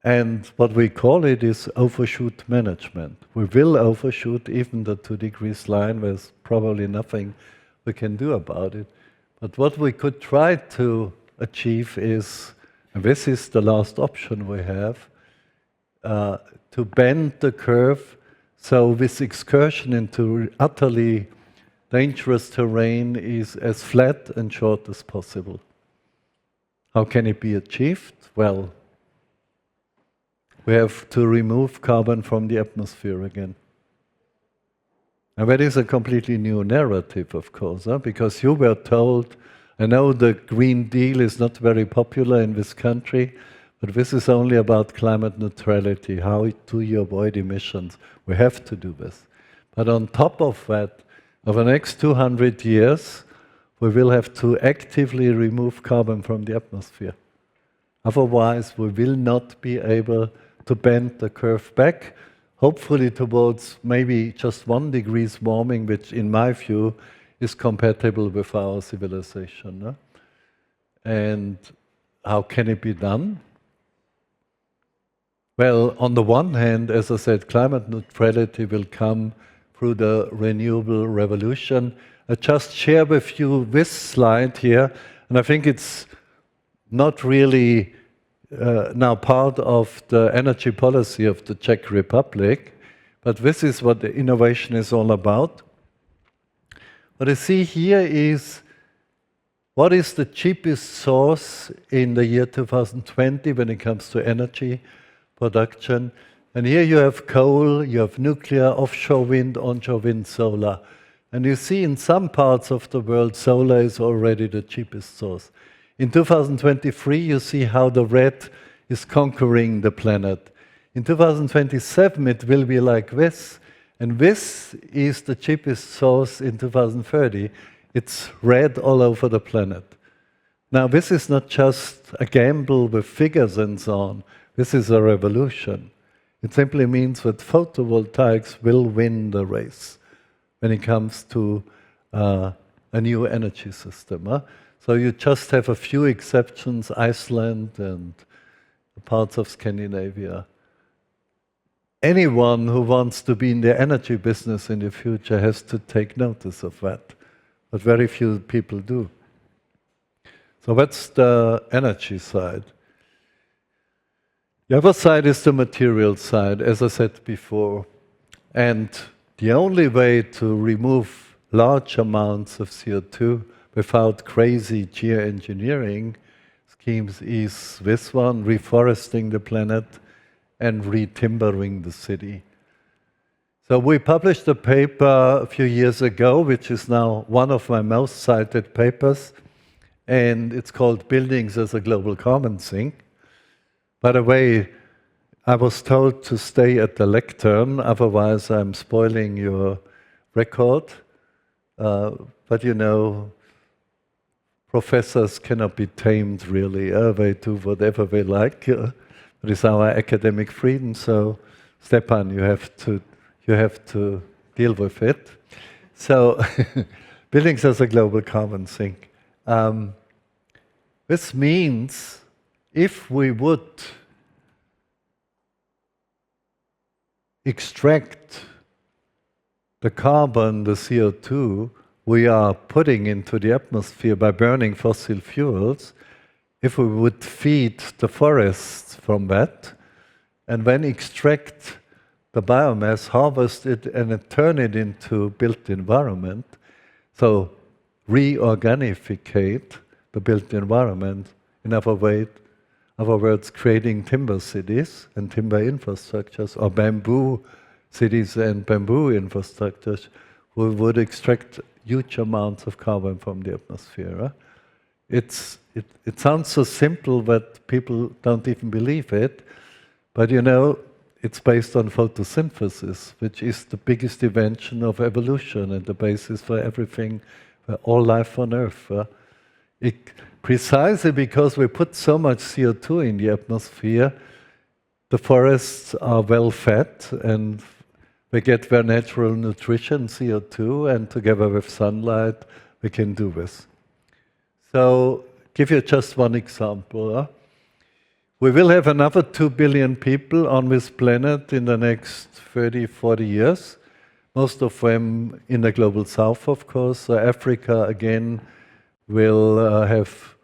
and what we call it is overshoot management. We will overshoot even the 2 degrees line. There's probably nothing we can do about it. But what we could try to achieve is, and this is the last option we have, to bend the curve so this excursion into utterly dangerous terrain is as flat and short as possible. How can it be achieved? Well, we have to remove carbon from the atmosphere again. And that is a completely new narrative, of course, because you were told, I know the Green Deal is not very popular in this country, but this is only about climate neutrality. How do you avoid emissions? We have to do this. But on top of that, over the next 200 years, we will have to actively remove carbon from the atmosphere. Otherwise, we will not be able to bend the curve back, hopefully towards maybe just 1 degree warming, which in my view is compatible with our civilization. And how can it be done? Well, on the one hand, as I said, climate neutrality will come through the renewable revolution. I just share with you this slide here, and I think it's not really now part of the energy policy of the Czech Republic, but this is what the innovation is all about. What I see here is what is the cheapest source in the year 2020 when it comes to energy production. And here you have coal, you have nuclear, offshore wind, onshore wind, solar. And you see in some parts of the world, solar is already the cheapest source. In 2023, you see how the red is conquering the planet. In 2027, it will be like this. And this is the cheapest source in 2030. It's red all over the planet. Now, this is not just a gamble with figures and so on. This is a revolution. It simply means that photovoltaics will win the race when it comes to a new energy system. So you just have a few exceptions, Iceland and parts of Scandinavia. Anyone who wants to be in the energy business in the future has to take notice of that, but very few people do. So that's the energy side. The other side is the material side, as I said before. And the only way to remove large amounts of CO2 without crazy geoengineering schemes is this one, reforesting the planet and re-timbering the city. So we published a paper a few years ago, which is now one of my most cited papers, and it's called Buildings as a Global Carbon Sink. By the way, I was told to stay at the lectern, otherwise I'm spoiling your record. But you know, professors cannot be tamed really. They do whatever they like. It is our academic freedom, so Stepan, you have to deal with it. So, buildings as a global carbon sink. This means if we would extract the carbon, the CO2, we are putting into the atmosphere by burning fossil fuels, if we would feed the forests from that, and then extract the biomass, harvest it, and then turn it into built environment, so reorganificate the built environment, in other words, creating timber cities and timber infrastructures, or bamboo cities and bamboo infrastructures, we would extract huge amounts of carbon from the atmosphere. It sounds so simple that people don't even believe it, but you know, it's based on photosynthesis, which is the biggest invention of evolution and the basis for everything, for all life on Earth. Precisely because we put so much CO2 in the atmosphere, the forests are well fed and they get their natural nutrition, CO2, and together with sunlight, we can do this. So, give you just one example. We will have another 2 billion people on this planet in the next 30, 40 years. Most of them in the global south, of course. So Africa, again, will have...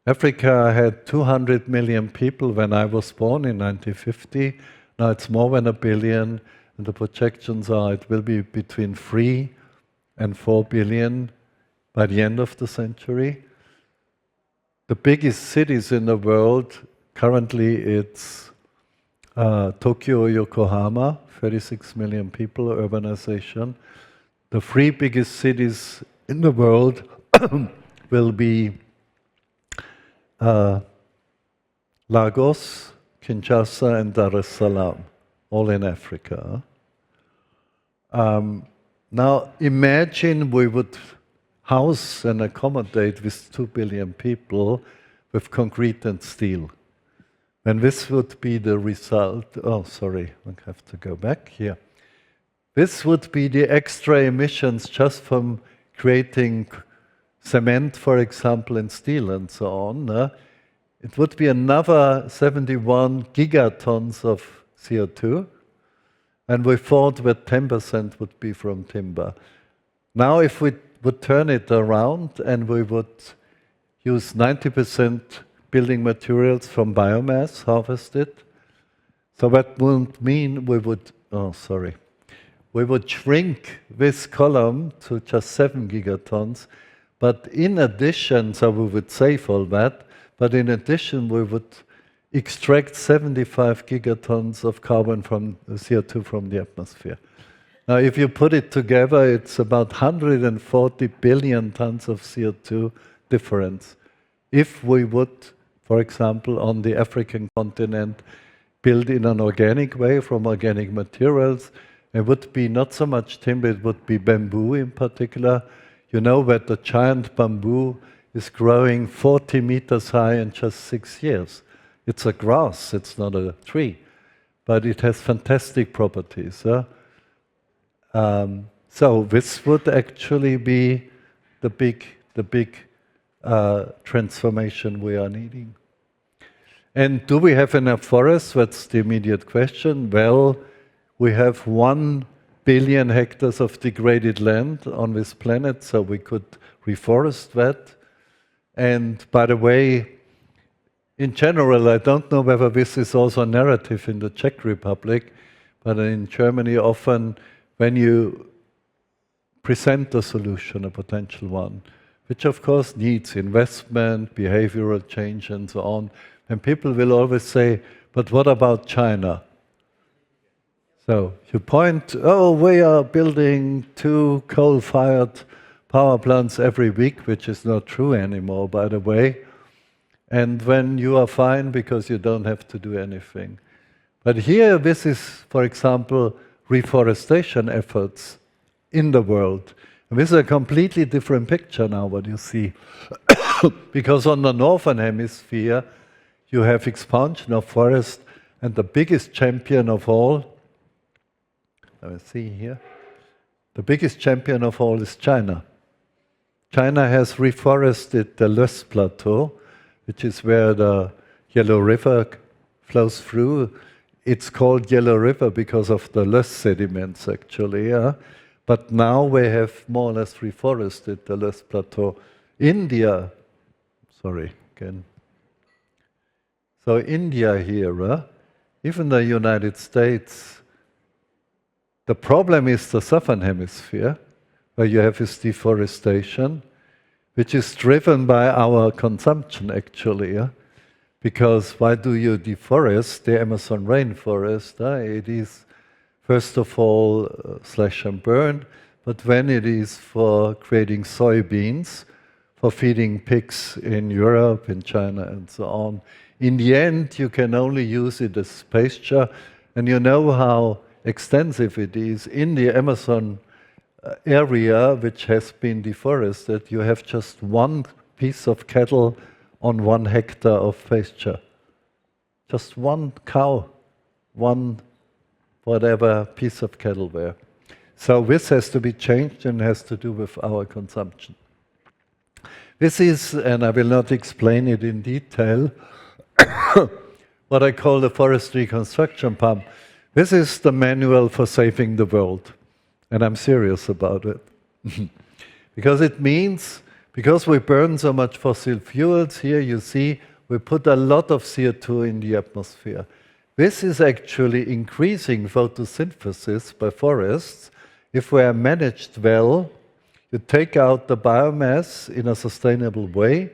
Africa had 200 million people when I was born in 1950. Now it's more than 1 billion. And the projections are it will be between 3 and 4 billion by the end of the century. The biggest cities in the world, currently it's Tokyo, Yokohama, 36 million people, urbanization. The 3 biggest cities in the world will be Lagos, Kinshasa, and Dar es Salaam, all in Africa. Now imagine we would house and accommodate this 2 billion people with concrete and steel. And this would be the result. Oh, sorry, I have to go back here. This would be the extra emissions just from creating cement, for example, and steel and so on. It would be another 71 gigatons of CO2. And we thought that 10% would be from timber. Now if we would turn it around and we would use 90% building materials from biomass, harvested, so that would mean we would, we would shrink this column to just 7 gigatons, but in addition, so we would save all that, but in addition we would extract 75 gigatons of carbon from CO2 from the atmosphere. Now, if you put it together, it's about 140 billion tons of CO2 difference. If we would, for example, on the African continent, build in an organic way from organic materials, it would be not so much timber, it would be bamboo in particular. You know that the giant bamboo is growing 40 meters high in just 6 years. It's a grass, it's not a tree, but it has fantastic properties. So this would actually be the big transformation we are needing. And do we have enough forests? That's the immediate question. Well, we have 1 billion hectares of degraded land on this planet, so we could reforest that. And by the way, in general, I don't know whether this is also a narrative in the Czech Republic, but in Germany often when you present a solution, a potential one, which of course needs investment, behavioral change and so on, and people will always say, but what about China? So you point, oh, we are building 2 coal-fired power plants every week, which is not true anymore, by the way. And when you are fine because you don't have to do anything. But here, this is, for example, reforestation efforts in the world. And this is a completely different picture now, what you see. Because on the northern hemisphere, you have expansion of forest, and the biggest champion of all, let me see here, the biggest champion of all is China. China has reforested the Loess Plateau, which is where the Yellow River flows through. It's called Yellow River because of the Loess sediments, actually. Yeah? But now we have more or less reforested the Loess Plateau. India, sorry, again. So India here, even the United States, the problem is the southern hemisphere, where you have this deforestation, which is driven by our consumption, actually. Yeah? Because why do you deforest the Amazon rainforest? It is, first of all, slash and burn, but when it is for creating soybeans, for feeding pigs in Europe, in China, and so on, in the end, you can only use it as pasture, and you know how extensive it is. In the Amazon area, which has been deforested, you have just 1 piece of cattle on 1 hectare of pasture. Just 1 cow, 1 whatever piece of cattle there. So this has to be changed and has to do with our consumption. This is, and I will not explain it in detail, what I call the forestry construction pump. This is the manual for saving the world. And I'm serious about it. Because it means, because we burn so much fossil fuels, here you see we put a lot of CO2 in the atmosphere. This is actually increasing photosynthesis by forests. If we are managed well, you take out the biomass in a sustainable way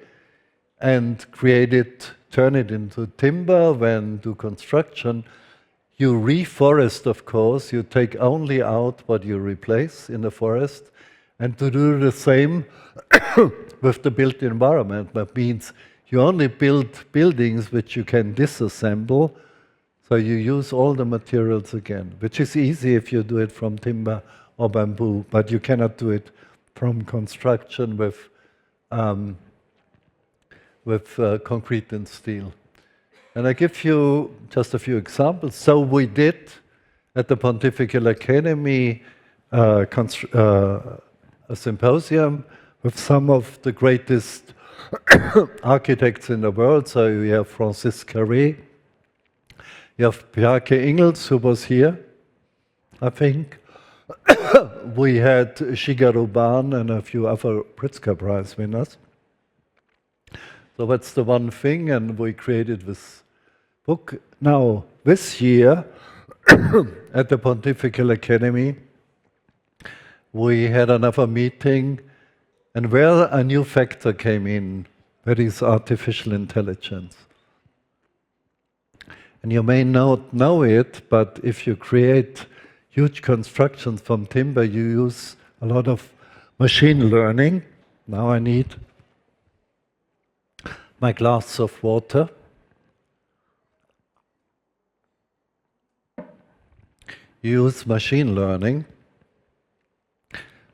and create it, turn it into timber when do construction. You reforest, of course, you take only out what you replace in the forest, and to do the same with the built environment. That means you only build buildings which you can disassemble, so you use all the materials again, which is easy if you do it from timber or bamboo, but you cannot do it from construction with concrete and steel. And I give you just a few examples. So we did at the Pontifical Academy a symposium with some of the greatest architects in the world. So you have Francis Carré, you have Bjarke Ingels, who was here, I think. We had Shigeru Ban and a few other Pritzker Prize winners. So that's the one thing, and we created this book. Now, this year, at the Pontifical Academy, we had another meeting, and where a new factor came in, that is artificial intelligence. And you may not know it, but if you create huge constructions from timber, you use a lot of machine learning. Now I need my glass of water. Use machine learning.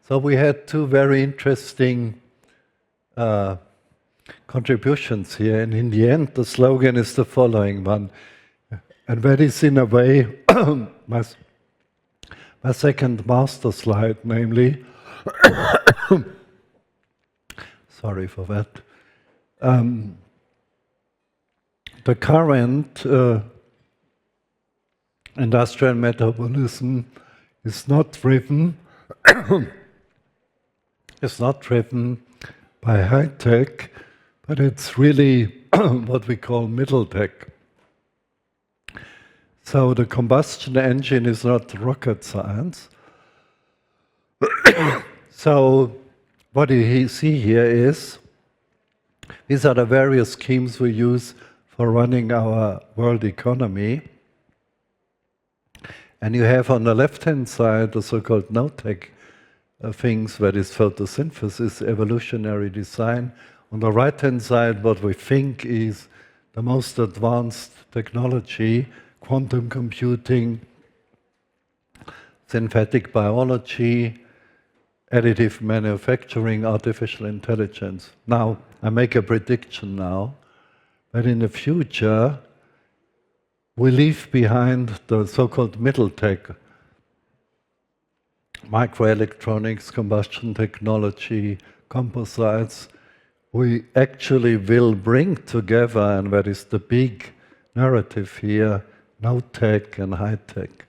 So we had 2 very interesting contributions here, and in the end the slogan is the following one, and that is in a way my second master slide, namely, sorry for that, the current industrial metabolism is not driven by high tech, but it's really what we call middle tech. So the combustion engine is not rocket science. So what you see here is, these are the various schemes we use for running our world economy. And you have on the left-hand side the so-called no-tech things, that is photosynthesis, evolutionary design. On the right-hand side, what we think is the most advanced technology, quantum computing, synthetic biology, additive manufacturing, artificial intelligence. Now, I make a prediction now, that in the future, we leave behind the so-called middle tech, microelectronics, combustion technology, composites. We actually will bring together, and that is the big narrative here, no-tech and high-tech.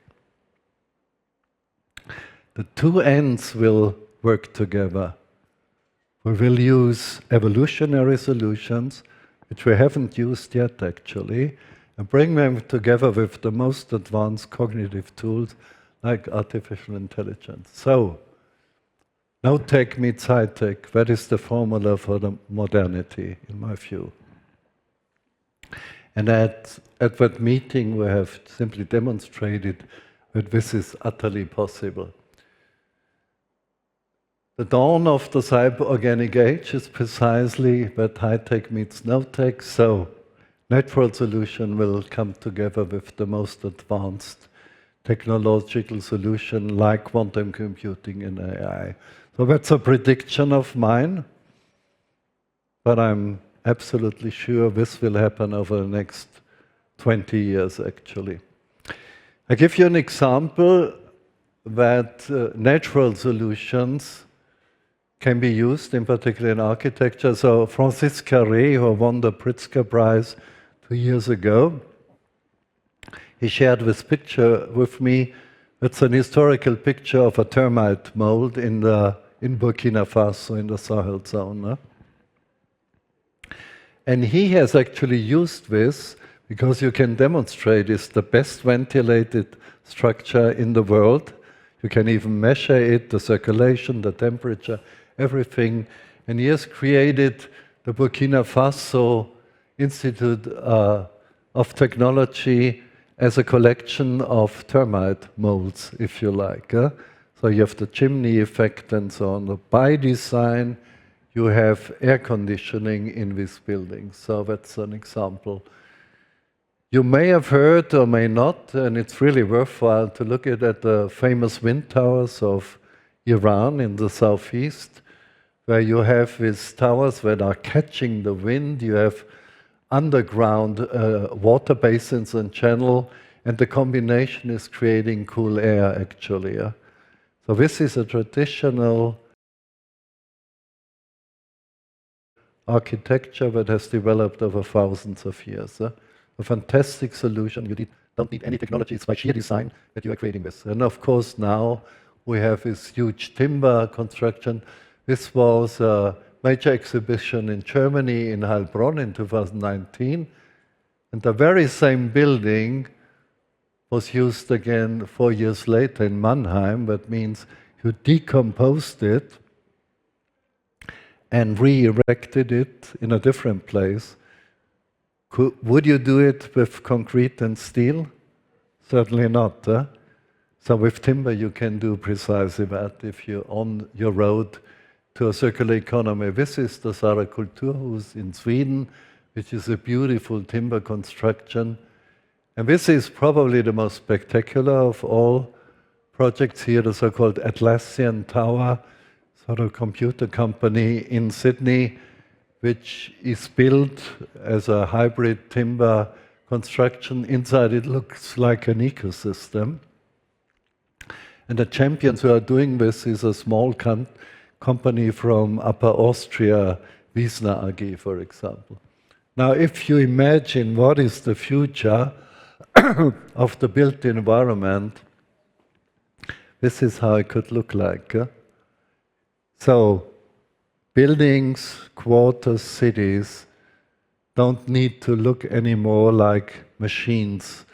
The two ends will work together. We will use evolutionary solutions, which we haven't used yet actually, and bring them together with the most advanced cognitive tools like artificial intelligence. So, no tech meets high tech. That is the formula for the modernity, in my view. And at that meeting, we have simply demonstrated that this is utterly possible. The dawn of the cyber-organic age is precisely that high-tech meets no-tech, so natural solution will come together with the most advanced technological solution like quantum computing and AI. So that's a prediction of mine, but I'm absolutely sure this will happen over the next 20 years, actually. I give you an example that natural solutions can be used, in particular in architecture. So Francis Carré, who won the Pritzker Prize 2 years ago, he shared this picture with me. It's an historical picture of a termite mold in Burkina Faso, in the Sahel zone. And he has actually used this because you can demonstrate it's the best ventilated structure in the world. You can even measure it, the circulation, the temperature, everything. And he has created the Burkina Faso Institute of Technology as a collection of termite molds, if you like. So you have the chimney effect and so on. By design, you have air conditioning in this building. So that's an example. You may have heard or may not, and it's really worthwhile to look at the famous wind towers of Iran in the southeast, where you have these towers that are catching the wind. You have underground water basins and channel, and the combination is creating cool air, actually. So this is a traditional architecture that has developed over thousands of years. A fantastic solution. You don't need any technology. It's by sheer design that you are creating this. And of course, now we have this huge timber construction. This was a major exhibition in Germany, in Heilbronn in 2019. And the very same building was used again 4 years later in Mannheim. That means you decomposed it and re-erected it in a different place. Would you do it with concrete and steel? Certainly not. So with timber you can do precisely that if you're on your road to a circular economy. This is the Sara Kulturhus in Sweden, which is a beautiful timber construction. And this is probably the most spectacular of all projects here, the so-called Atlassian Tower, sort of computer company in Sydney, which is built as a hybrid timber construction. Inside it looks like an ecosystem. And the champions who are doing this is a small company from Upper Austria, Vize AG, for example. Now, if you imagine what is the future of the built environment, this is how it could look like. So, buildings, quarters, cities don't need to look anymore like machines,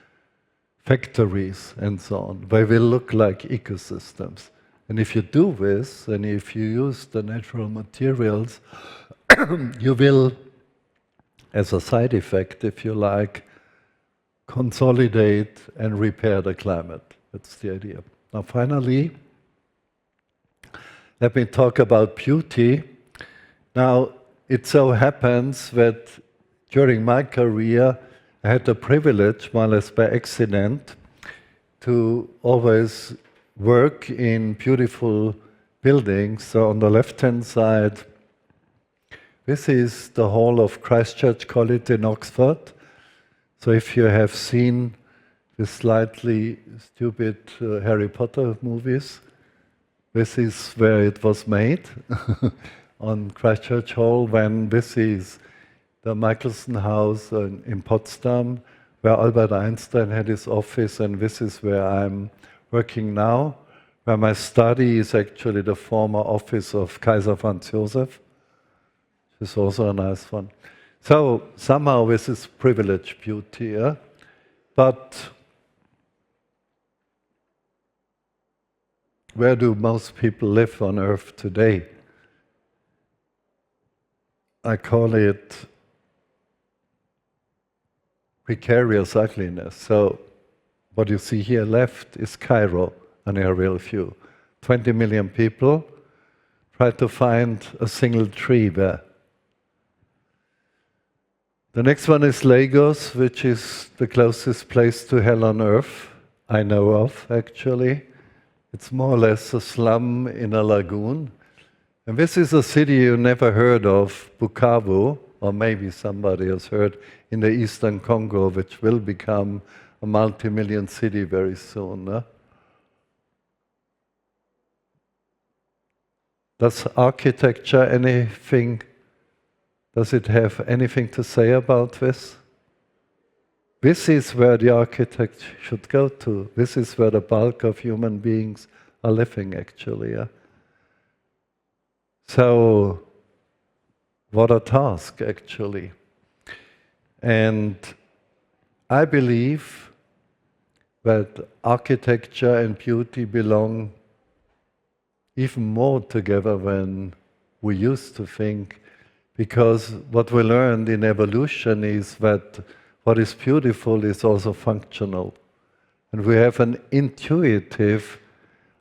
factories, and so on. They will look like ecosystems. And if you do this, and if you use the natural materials, you will, as a side effect, if you like, consolidate and repair the climate. That's the idea. Now, finally, let me talk about beauty. Now, it so happens that during my career, I had the privilege, more or less by accident, to always work in beautiful buildings. So on the left-hand side, this is the Hall of Christchurch College in Oxford. So if you have seen the slightly stupid Harry Potter movies, this is where it was made, on Christchurch Hall. When this is the Michelson House in Potsdam, where Albert Einstein had his office, and this is where I'm working now, where my study is actually the former office of Kaiser Franz Joseph, which is also a nice one. So somehow this is privileged beauty, yeah? But where do most people live on Earth today? I call it precarious ugliness. So what you see here left is Cairo, an aerial view. 20 million people. Try to find a single tree there. The next one is Lagos, which is the closest place to hell on earth I know of, actually. It's more or less a slum in a lagoon. And this is a city you never heard of, Bukavu, or maybe somebody has heard, in the eastern Congo, which will become a multi-million city very soon. Huh? Does architecture does it have anything to say about this? This is where the architect should go to. This is where the bulk of human beings are living, actually. Yeah? So, what a task, actually. And I believe that architecture and beauty belong even more together than we used to think, because what we learned in evolution is that what is beautiful is also functional. And we have an intuitive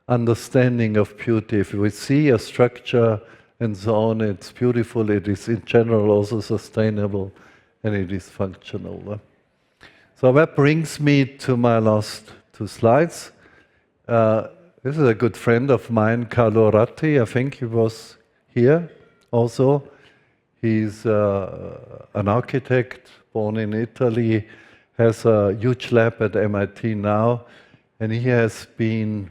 understanding of beauty. If we see a structure and so on, it's beautiful, it is in general also sustainable, and it is functional. So that brings me to my last two slides. This is a good friend of mine, Carlo Ratti. I think he was here also. He's an architect born in Italy, has a huge lab at MIT now, and he has been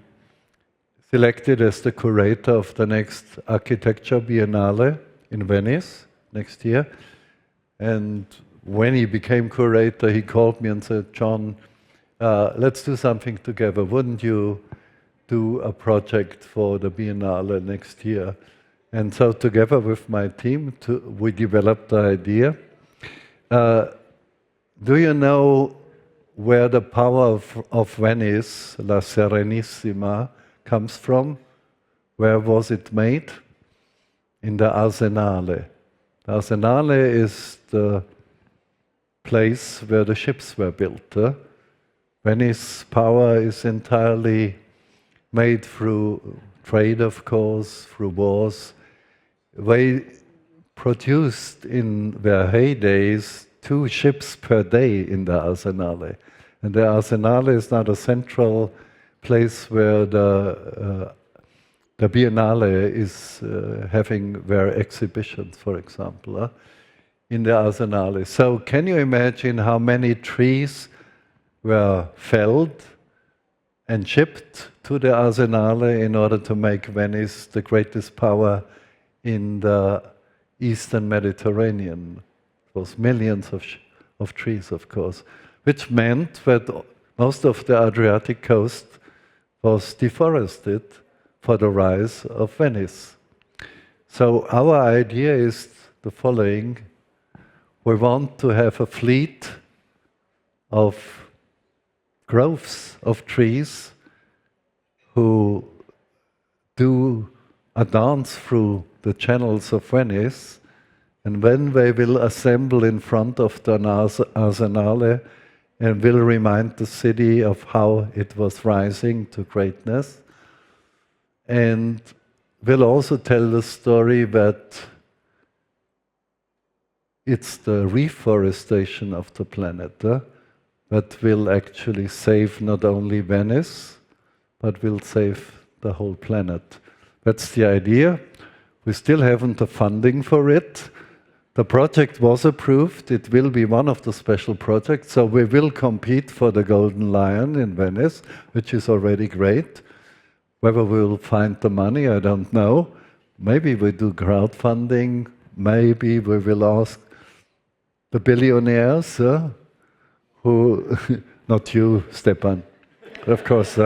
selected as the curator of the next Architecture Biennale in Venice next year. And when he became curator, he called me and said, "John, let's do something together. Wouldn't you do a project for the Biennale next year?" And so together with my team, we developed the idea. Do you know where the power of Venice, La Serenissima, comes from? Where was it made? In the Arsenale. The Arsenale is the place where the ships were built. Venice power is entirely made through trade, of course, through wars. They produced in their heydays 2 ships per day in the Arsenale. And the Arsenale is now the central place where the Biennale is having their exhibitions, for example, in the Arsenale. So can you imagine how many trees were felled and shipped to the Arsenale in order to make Venice the greatest power in the Eastern Mediterranean? It was millions of trees, of course, which meant that most of the Adriatic coast was deforested for the rise of Venice. So our idea is the following. we want to have a fleet of groves of trees who do a dance through the channels of Venice, and when they will assemble in front of the Arsenale and will remind the city of how it was rising to greatness, and will also tell the story that it's the reforestation of the planet that will actually save not only Venice, but will save the whole planet. That's the idea. We still haven't the funding for it. The project was approved. It will be one of the special projects. So we will compete for the Golden Lion in Venice, which is already great. Whether we will find the money, I don't know. Maybe we do crowdfunding. Maybe we will ask the billionaires who, not you, Stepan, of course.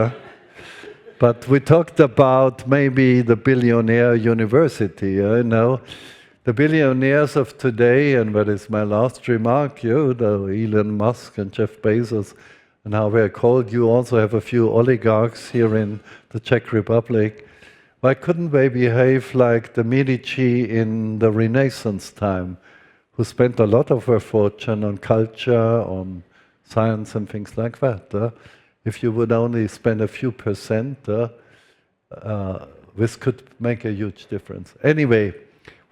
But we talked about maybe the billionaire university, The billionaires of today, and that is my last remark, the Elon Musk and Jeff Bezos, and how they're called. You also have a few oligarchs here in the Czech Republic. Why couldn't they behave like the Medici in the Renaissance time, who spent a lot of their fortune on culture, on science and things like that? If you would only spend a few percent, this could make a huge difference. Anyway,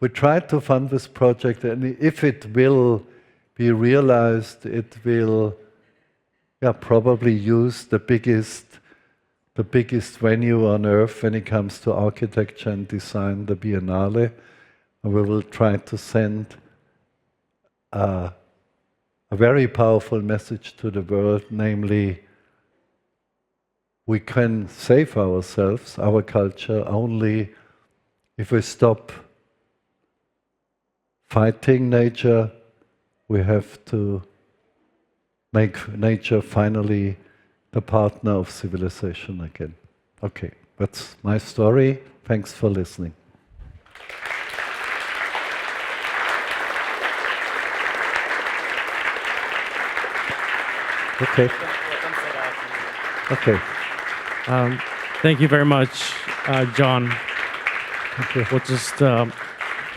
we tried to fund this project, and if it will be realized, it will probably use the biggest venue on earth when it comes to architecture and design, the Biennale. And we will try to send a very powerful message to the world, namely, we can save ourselves, our culture, only if we stop fighting nature. We have to make nature finally the partner of civilization again. Okay, that's my story. Thanks for listening. Okay. Okay. Thank you very much, John. Okay. We'll just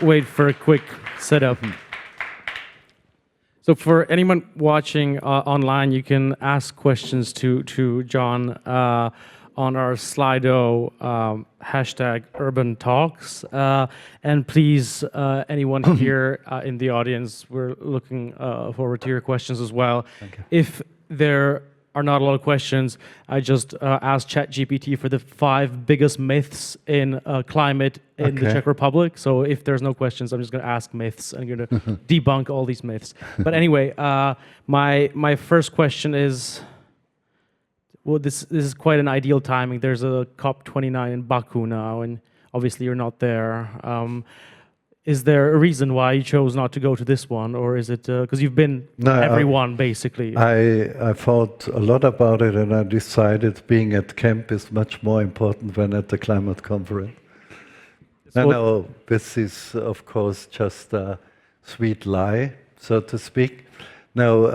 wait for a quick setup. So for anyone watching online, you can ask questions to John on our Slido hashtag Urban Talks. And please, anyone here in the audience, we're looking forward to your questions as well. Okay. If there are not a lot of questions, I just asked ChatGPT for the 5 biggest myths in climate in the Czech Republic. So if there's no questions, I'm just going to ask myths and I'm going to debunk all these myths. But anyway, my first question is, well, this is quite an ideal timing. There's a COP29 in Baku now, and obviously you're not there. Is there a reason why you chose not to go to this one, or is it because you've been everyone basically? I thought a lot about it, and I decided being at camp is much more important than at the climate conference. No, this is of course just a sweet lie, so to speak. Now,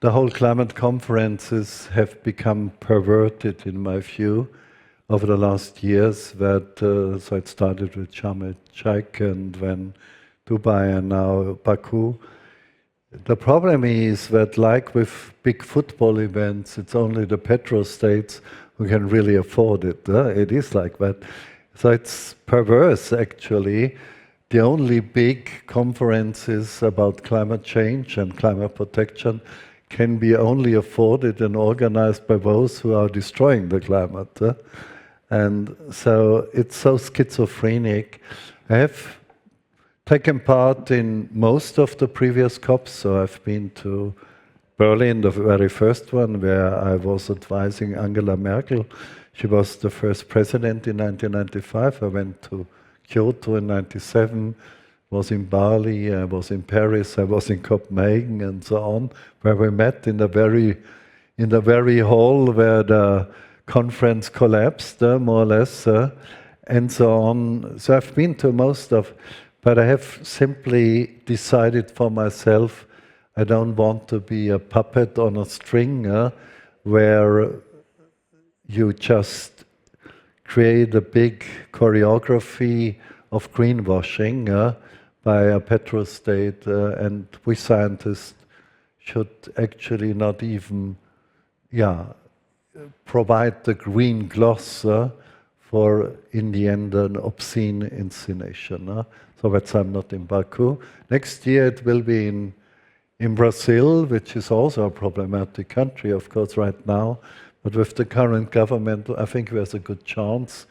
the whole climate conferences have become perverted, in my view, over the last years. That so it started with Sharm el-Sheikh and then Dubai and now Baku. The problem is that, like with big football events, it's only the petro-states who can really afford it. It is like that. So it's perverse, actually. The only big conferences about climate change and climate protection can be only afforded and organized by those who are destroying the climate. And so it's so schizophrenic. I have taken part in most of the previous COPs, so I've been to Berlin, the very first one, where I was advising Angela Merkel. She was the first president in 1995. I went to Kyoto in 1997, was in Bali, I was in Paris, I was in Copenhagen, and so on, where we met in the very hall where the conference collapsed, more or less, and so on. So I've been to most of, But I have simply decided for myself, I don't want to be a puppet on a string where you just create a big choreography of greenwashing by a petrostate, and we scientists should actually not even provide the green gloss for, in the end, an obscene insinuation. So that's I'm not in Baku. Next year it will be in Brazil, which is also a problematic country, of course, right now. But with the current government, I think there's a good chance.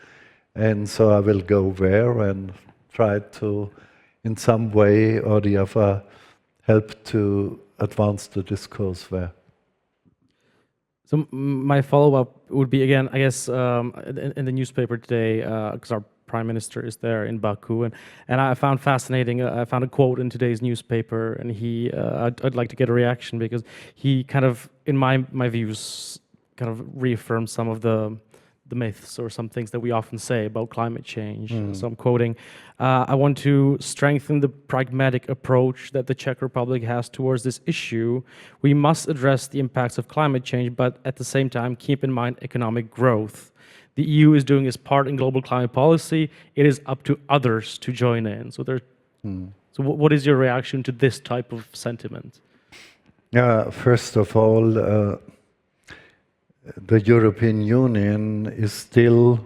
And so I will go there and try to, in some way or the other, help to advance the discourse there. So my follow-up would be, again, I guess, in the newspaper today, because our Prime Minister is there in Baku, and I found fascinating, I found a quote in today's newspaper, and I'd like to get a reaction, because he kind of, in my views, kind of reaffirmed some of the myths or some things that we often say about climate change. So I'm quoting, I want to strengthen the pragmatic approach that the Czech Republic has towards this issue. We must address the impacts of climate change, but at the same time, keep in mind economic growth. The EU is doing its part in global climate policy. It is up to others to join in. So, so what is your reaction to this type of sentiment? First of all, the European Union is still,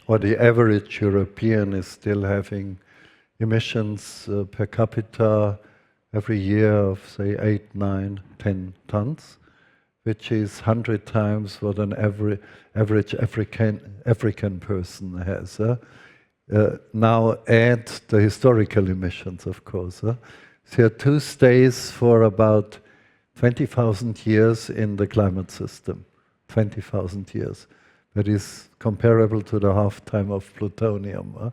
or the average European is still having emissions per capita every year of, say, 8, 9, 10 tons, which is 100 times what an average African person has. Now add the historical emissions, of course. CO2 stays for about 20,000 years in the climate system. 20,000 years. That is comparable to the half-time of plutonium.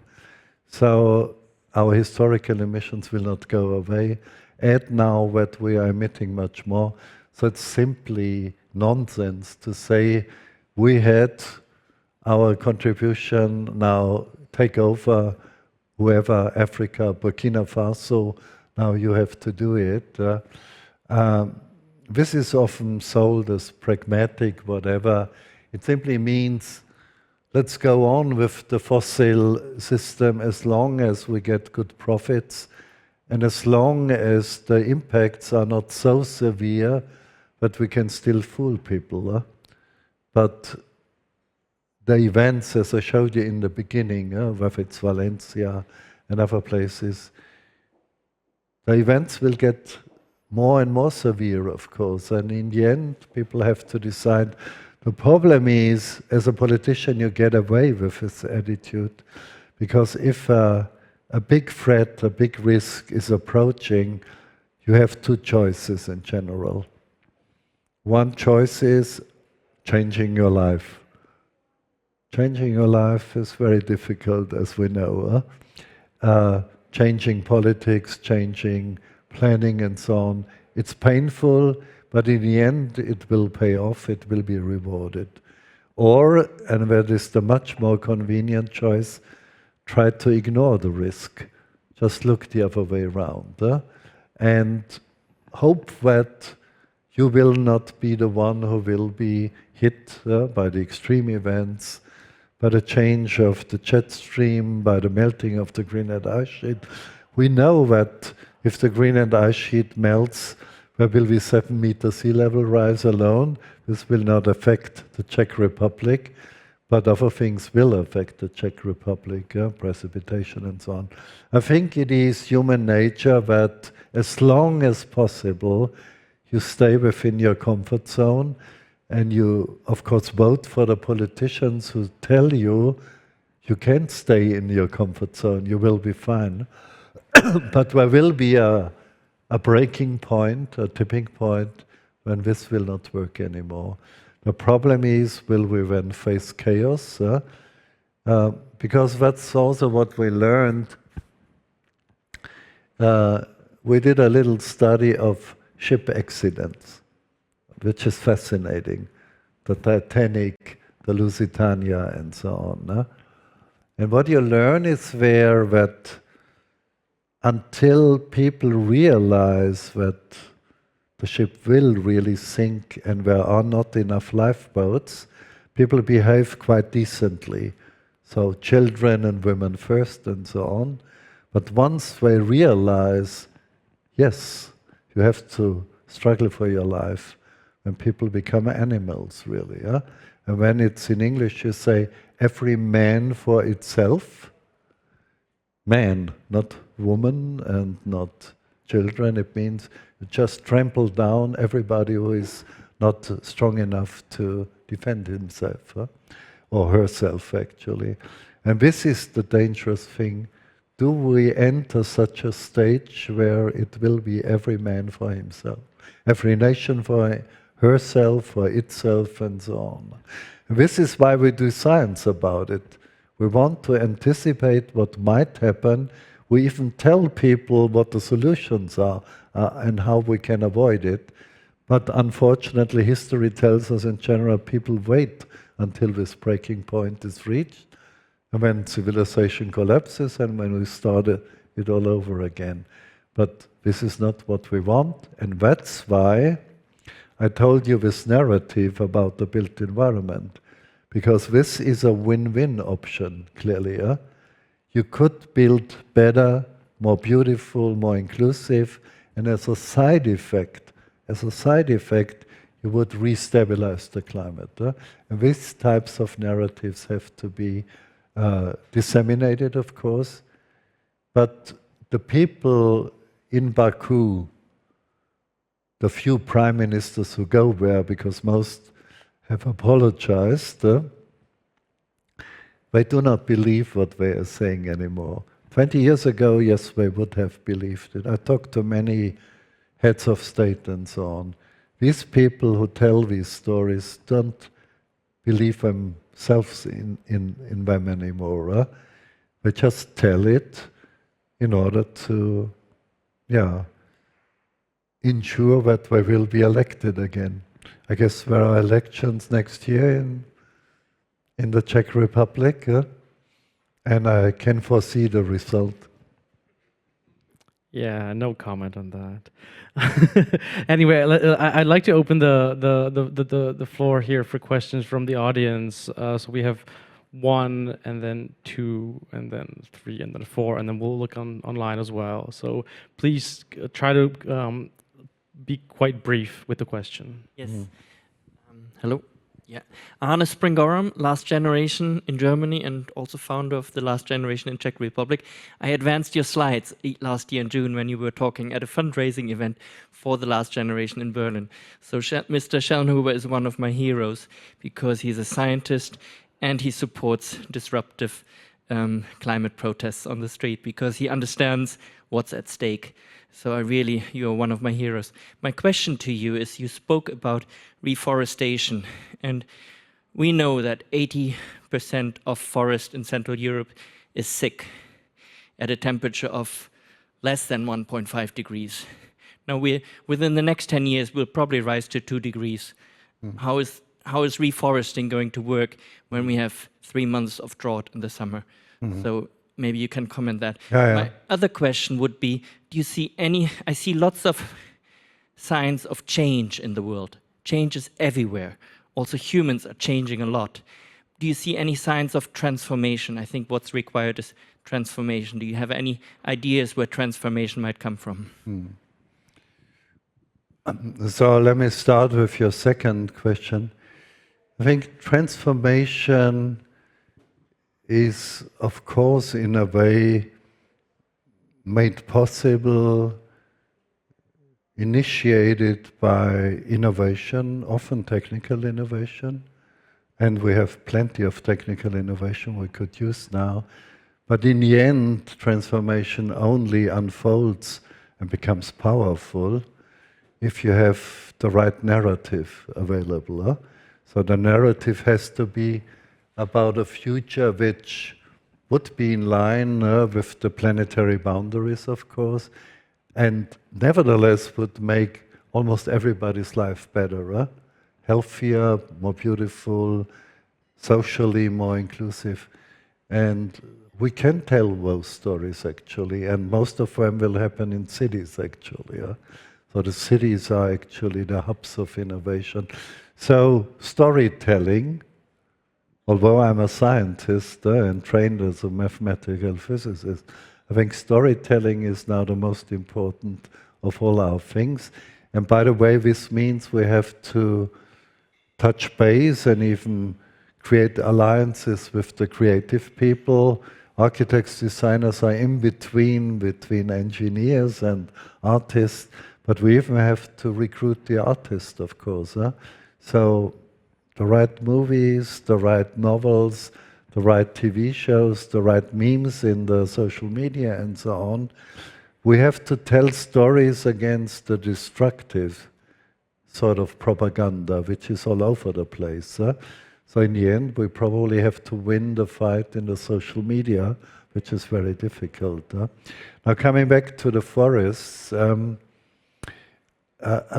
So our historical emissions will not go away. Add now that we are emitting much more. So it's simply nonsense to say we had our contribution, now take over whoever, Africa, Burkina Faso, now you have to do it. This is often sold as pragmatic, whatever. It simply means let's go on with the fossil system as long as we get good profits and as long as the impacts are not so severe that we can still fool people. But the events, as I showed you in the beginning, whether it's Valencia and other places, the events will get more and more severe, of course, and in the end, people have to decide. The problem is, as a politician, you get away with this attitude, because if a big threat, a big risk is approaching, you have two choices in general. One choice is changing your life. Changing your life is very difficult, as we know. Changing politics, changing planning and so on. It's painful, but in the end it will pay off, it will be rewarded. Or, and that is the much more convenient choice, try to ignore the risk. Just look the other way around. And hope that you will not be the one who will be hit by the extreme events, by the change of the jet stream, by the melting of the Greenland ice sheet. We know that if the Greenland ice sheet melts, there will be 7 meter sea level rise alone. This will not affect the Czech Republic, but other things will affect the Czech Republic, precipitation and so on. I think it is human nature that as long as possible, you stay within your comfort zone, and you, of course, vote for the politicians who tell you you can't stay in your comfort zone, you will be fine. But there will be a breaking point, a tipping point, when this will not work anymore. The problem is, will we then face chaos? Because that's also what we learned. We did a little study of ship accidents, which is fascinating. The Titanic, the Lusitania, and so on. And what you learn is there that until people realize that the ship will really sink and there are not enough lifeboats, people behave quite decently. So children and women first and so on. But once they realize, yes, you have to struggle for your life, when people become animals, really. Yeah? And when it's in English, you say, every man for itself. Man, not woman and not children. It means you just trample down everybody who is not strong enough to defend himself, huh? Or herself, actually. And this is the dangerous thing. Do we enter such a stage where it will be every man for himself, every nation for herself, for itself, and so on? And this is why we do science about it. We want to anticipate what might happen. We even tell people what the solutions are and how we can avoid it. But unfortunately, history tells us in general people wait until this breaking point is reached, and when civilization collapses and when we start it all over again. But this is not what we want, and that's why I told you this narrative about the built environment, because this is a win-win option, clearly. Yeah? You could build better, more beautiful, more inclusive, and as a side effect, you would re-stabilize the climate. And these types of narratives have to be disseminated, of course. But the people in Baku, the few prime ministers who go there, because most have apologized, they do not believe what they are saying anymore. 20 years ago, yes, they would have believed it. I talked to many heads of state and so on. These people who tell these stories don't believe themselves in them anymore. They just tell it in order to, ensure that they will be elected again. I guess there are elections next year in the Czech Republic, and I can foresee the result. Yeah, no comment on that. Anyway, I'd like to open the floor here for questions from the audience. So we have 1, and then 2, and then 3, and then 4, and then we'll look online as well. So please try to be quite brief with the question. Yes. Hello. Yeah. Arne Springorum, last generation in Germany and also founder of the last generation in Czech Republic. I advanced your slides last year in June when you were talking at a fundraising event for the last generation in Berlin. So Mr. Schellnhuber is one of my heroes because he's a scientist and he supports disruptive climate protests on the street because he understands what's at stake. So you are one of my heroes. My question to you is, you spoke about reforestation, and we know that 80% of forest in Central Europe is sick at a temperature of less than 1.5 degrees. Now, within the next 10 years, we'll probably rise to 2 degrees. How is reforesting going to work when we have 3 months of drought in the summer? So maybe you can comment that. My other question would be, do you see I see lots of signs of change in the world. Change is everywhere. Also humans are changing a lot. Do you see any signs of transformation? I think what's required is transformation. Do you have any ideas where transformation might come from? So let me start with your second question. I think transformation is, of course, in a way made possible, initiated by innovation, often technical innovation, and we have plenty of technical innovation we could use now. But in the end, transformation only unfolds and becomes powerful if you have the right narrative available. So the narrative has to be about a future which would be in line with the planetary boundaries, of course, and nevertheless would make almost everybody's life better, healthier, more beautiful, socially more inclusive. And we can tell those stories actually, and most of them will happen in cities actually. So the cities are actually the hubs of innovation. So storytelling, although I'm a scientist and trained as a mathematical physicist, I think storytelling is now the most important of all our things. And by the way, this means we have to touch base and even create alliances with the creative people. Architects, designers are in between engineers and artists, but we even have to recruit the artists, of course. So the right movies, the right novels, the right TV shows, the right memes in the social media and so on. We have to tell stories against the destructive sort of propaganda, which is all over the place. So in the end, we probably have to win the fight in the social media, which is very difficult. Now coming back to the forests, I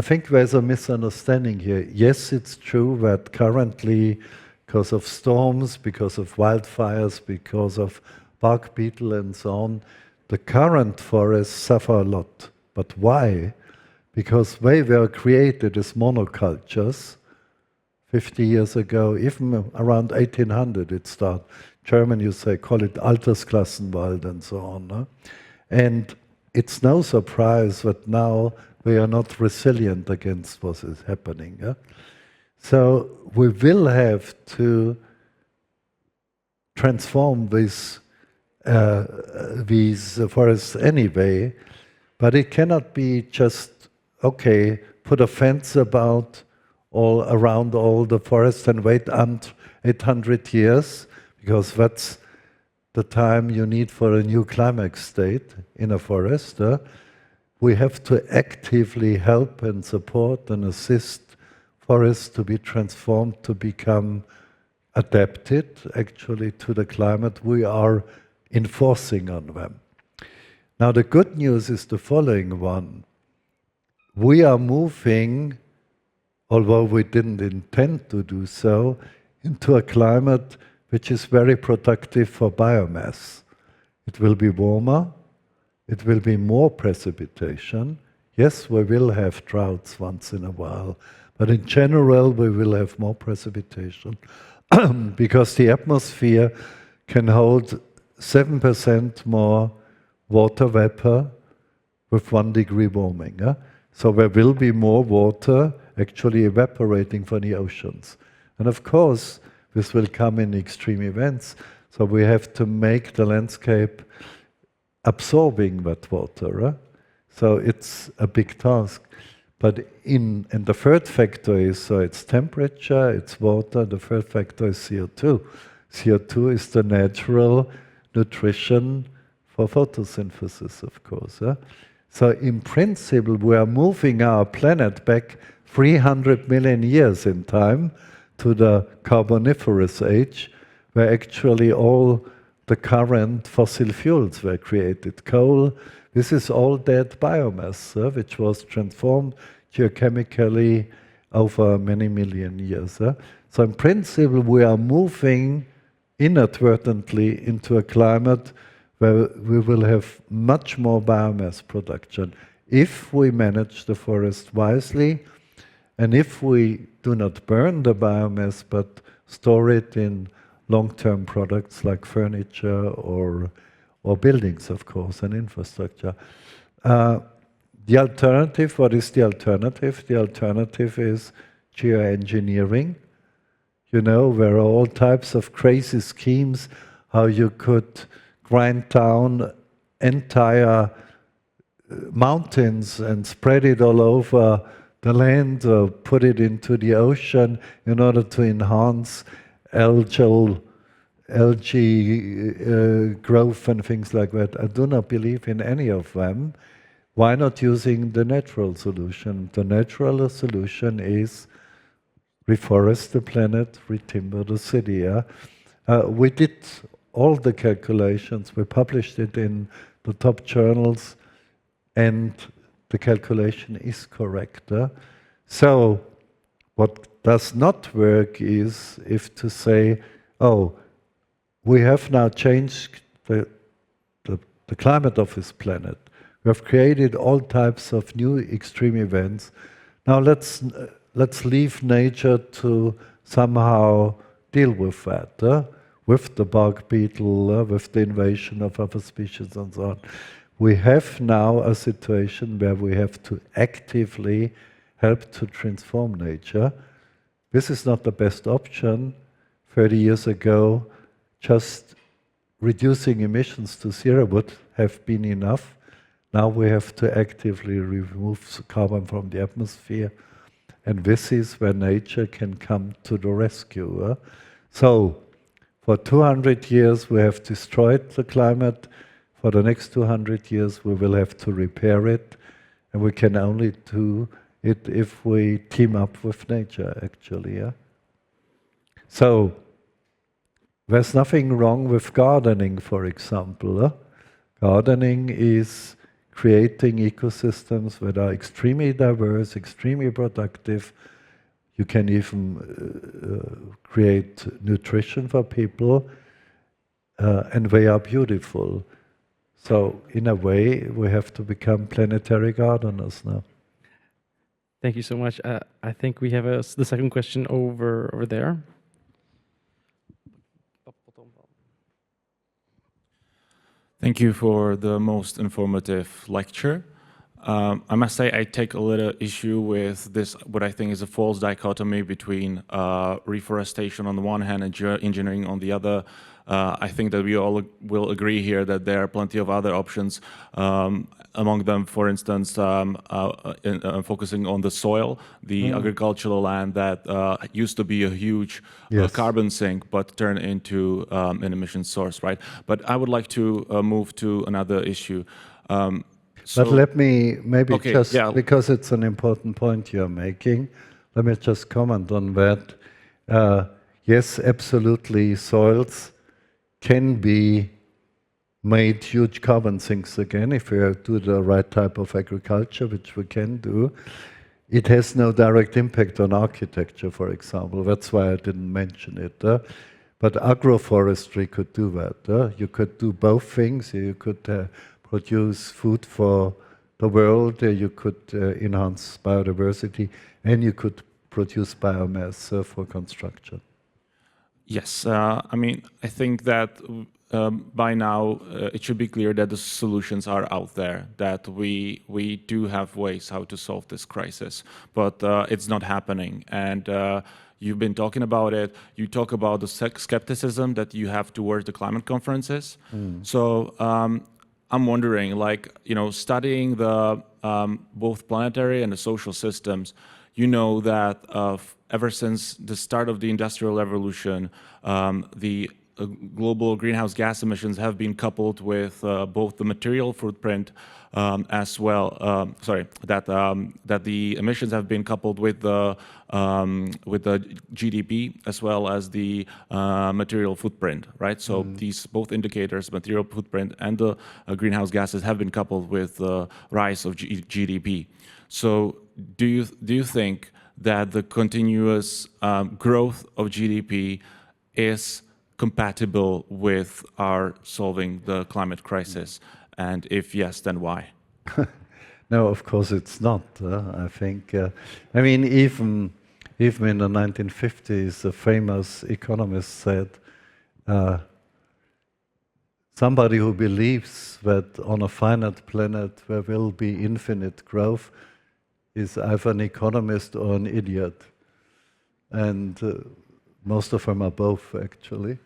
think there's a misunderstanding here. Yes, it's true that currently, because of storms, because of wildfires, because of bark beetle and so on, the current forests suffer a lot. But why? Because they were created as monocultures 50 years ago, even around 1800 it started. German, you say, call it Altersklassenwald and so on. And it's no surprise that now we are not resilient against what is happening. So we will have to transform these forests anyway, but it cannot be just, okay, put a fence about all around all the forests and wait until 800 years, because that's the time you need for a new climate state in a forest. We have to actively help and support and assist forests to be transformed, to become adapted actually to the climate we are enforcing on them. Now the good news is the following one. We are moving, although we didn't intend to do so, into a climate which is very productive for biomass. It will be warmer, it will be more precipitation. Yes, we will have droughts once in a while, but in general we will have more precipitation because the atmosphere can hold 7% more water vapor with 1 degree warming. So there will be more water actually evaporating from the oceans. And of course, this will come in extreme events, so we have to make the landscape absorbing that water. So it's a big task. But and the third factor is, so it's temperature, it's water, the third factor is CO2. CO2 is the natural nutrition for photosynthesis, of course. So in principle, we are moving our planet back 300 million years in time to the Carboniferous age, where actually all the current fossil fuels were created. Coal, this is all dead biomass, which was transformed geochemically over many million years. So in principle, we are moving inadvertently into a climate where we will have much more biomass production if we manage the forest wisely, and if we do not burn the biomass but store it in long-term products like furniture or buildings, of course, and infrastructure. The alternative, what is the alternative? The alternative is geoengineering. You know, there are all types of crazy schemes how you could grind down entire mountains and spread it all over the land or put it into the ocean in order to enhance algae growth and things like that. I do not believe in any of them. Why not using the natural solution? The natural solution is reforest the planet, retimber the city. We did all the calculations, we published it in the top journals, and the calculation is correct. So what does not work is if to say, oh, we have now changed the climate of this planet. We have created all types of new extreme events. Now let's leave nature to somehow deal with that, with the bark beetle, with the invasion of other species and so on. We have now a situation where we have to actively help to transform nature. This is not the best option. 30 years ago, just reducing emissions to zero would have been enough. Now we have to actively remove carbon from the atmosphere, and this is where nature can come to the rescue. So, for 200 years we have destroyed the climate. For the next 200 years we will have to repair it, and we can only do it if we team up with nature, actually. So, there's nothing wrong with gardening, for example. Gardening is creating ecosystems that are extremely diverse, extremely productive. You can even create nutrition for people, and they are beautiful. So, in a way, we have to become planetary gardeners now. Thank you so much. I think we have the second question over there. Thank you for the most informative lecture. I must say I take a little issue with this, what I think is a false dichotomy between reforestation on the one hand and engineering on the other. I think that we all will agree here that there are plenty of other options, among them, for instance, focusing on the soil, the agricultural land that used to be a huge carbon sink, but turned into an emission source, right? But I would like to move to another issue. But let me maybe because it's an important point you're making, let me just comment on that. Yes, absolutely, soils can be made huge carbon sinks again if we do the right type of agriculture, which we can do. It has no direct impact on architecture, for example. That's why I didn't mention it. But agroforestry could do that. You could do both things. You could produce food for the world, you could enhance biodiversity, and you could produce biomass for construction. Yes, I mean, I think that by now it should be clear that the solutions are out there, that we do have ways how to solve this crisis, but it's not happening. And you've been talking about it. You talk about the skepticism that you have towards the climate conferences. So I'm wondering, like, you know, studying the both planetary and the social systems, you know that ever since the start of the Industrial Revolution, the global greenhouse gas emissions have been coupled with both the material footprint as well. That the emissions have been coupled with the GDP as well as the material footprint, right? So these both indicators, material footprint and the greenhouse gases, have been coupled with the rise of GDP. So do you think that the continuous growth of GDP is compatible with our solving the climate crisis? And if yes, then why? No, of course it's not. I think, I mean, even in the 1950s, a famous economist said, somebody who believes that on a finite planet there will be infinite growth is either an economist or an idiot. And most of them are both, actually.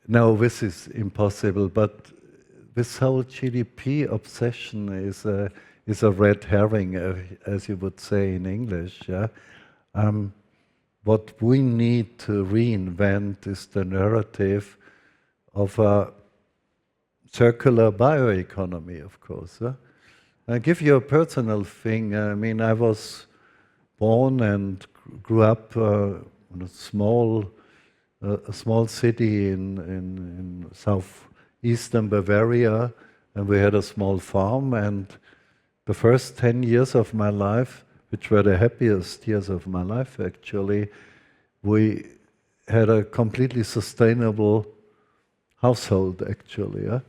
No, this is impossible, but this whole GDP obsession is a red herring, as you would say in English. Yeah? What we need to reinvent is the narrative of a circular bioeconomy, of course. I'll give you a personal thing. I mean, I was born and grew up in a small city in southeastern Bavaria, and we had a small farm. And the first 10 years of my life, which were the happiest years of my life, actually, we had a completely sustainable household, actually.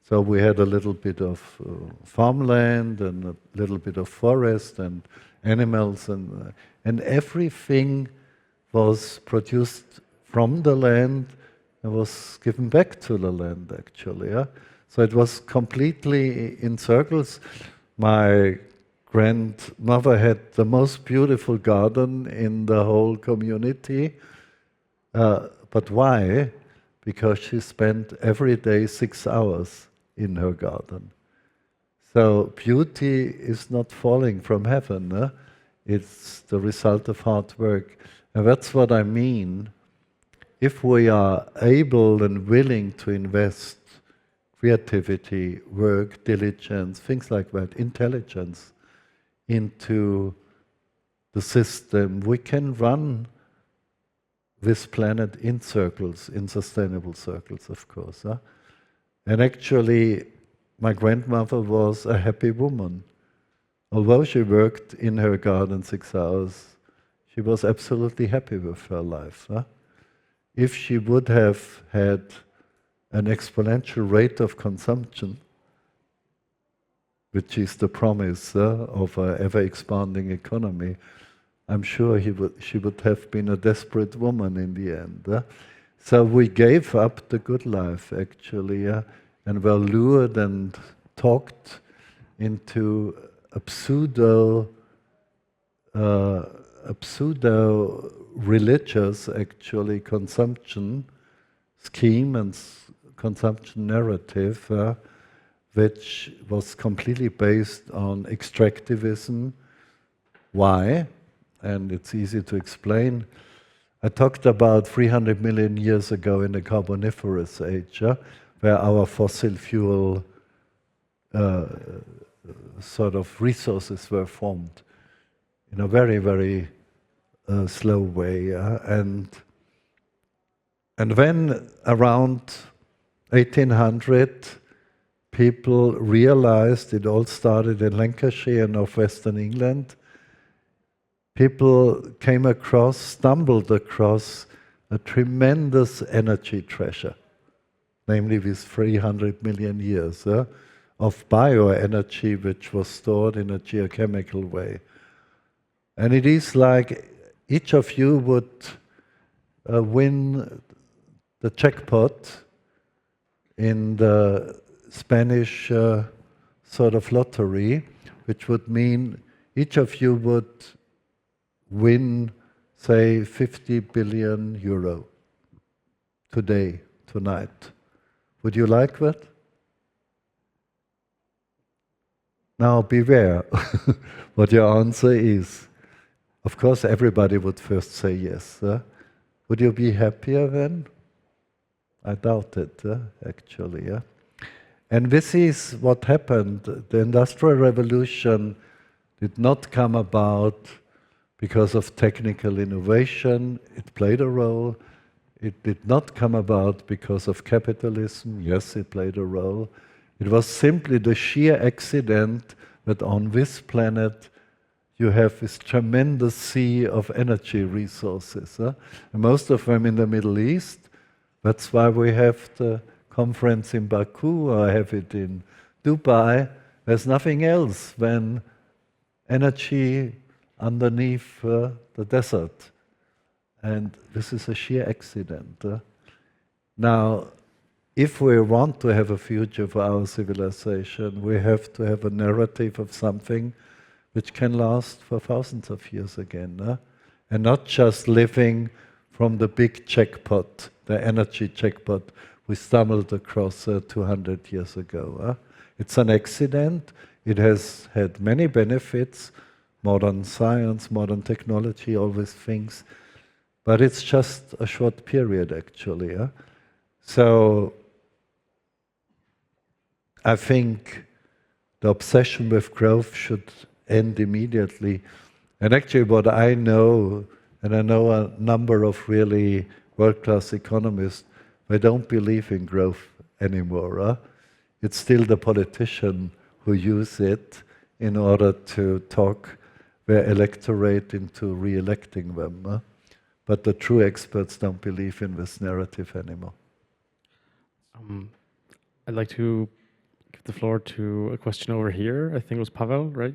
So we had a little bit of farmland and a little bit of forest and animals, and everything was produced from the land and was given back to the land, actually. So it was completely in circles. My grandmother had the most beautiful garden in the whole community. But why? Because she spent every day 6 hours in her garden. So beauty is not falling from heaven. It's the result of hard work. And that's what I mean. If we are able and willing to invest creativity, work, diligence, things like that, intelligence, into the system, we can run this planet in circles, in sustainable circles, of course. And actually, my grandmother was a happy woman. Although she worked in her garden 6 hours, she was absolutely happy with her life. If she would have had an exponential rate of consumption, which is the promise of an ever-expanding economy, I'm sure she would have been a desperate woman in the end. So we gave up the good life, actually, and were lured and talked into a pseudo-religious, actually, consumption scheme and consumption narrative, which was completely based on extractivism. Why? And it's easy to explain. I talked about 300 million years ago in the Carboniferous age, where our fossil fuel sort of resources were formed in a very, very slow way. And when around 1800, people realized, it all started in Lancashire, northwestern England, people stumbled across a tremendous energy treasure, namely these 300 million years of bioenergy which was stored in a geochemical way. And it is like each of you would win the jackpot in the Spanish sort of lottery, which would mean each of you would win, say, 50 billion euro today, tonight. Would you like that? Now beware what your answer is. Of course, everybody would first say yes. Would you be happier then? I doubt it, actually. And this is what happened. The Industrial Revolution did not come about because of technical innovation. It played a role. It did not come about because of capitalism. Yes, it played a role. It was simply the sheer accident that on this planet you have this tremendous sea of energy resources. And most of them in the Middle East. That's why we have the conference in Baku, or have it in Dubai. There's nothing else than energy underneath the desert. And this is a sheer accident. Now, if we want to have a future for our civilization, we have to have a narrative of something which can last for thousands of years again. And not just living from the big jackpot, the energy jackpot we stumbled across 200 years ago. It's an accident. It has had many benefits, modern science, modern technology, all these things. But it's just a short period, actually. So I think the obsession with growth should end immediately. And actually what I know, and I know a number of really world-class economists, they don't believe in growth anymore. It's still the politician who use it in order to talk their electorate into re-electing them. but the true experts don't believe in this narrative anymore. I'd like to give the floor to a question over here. I think it was Pavel, right?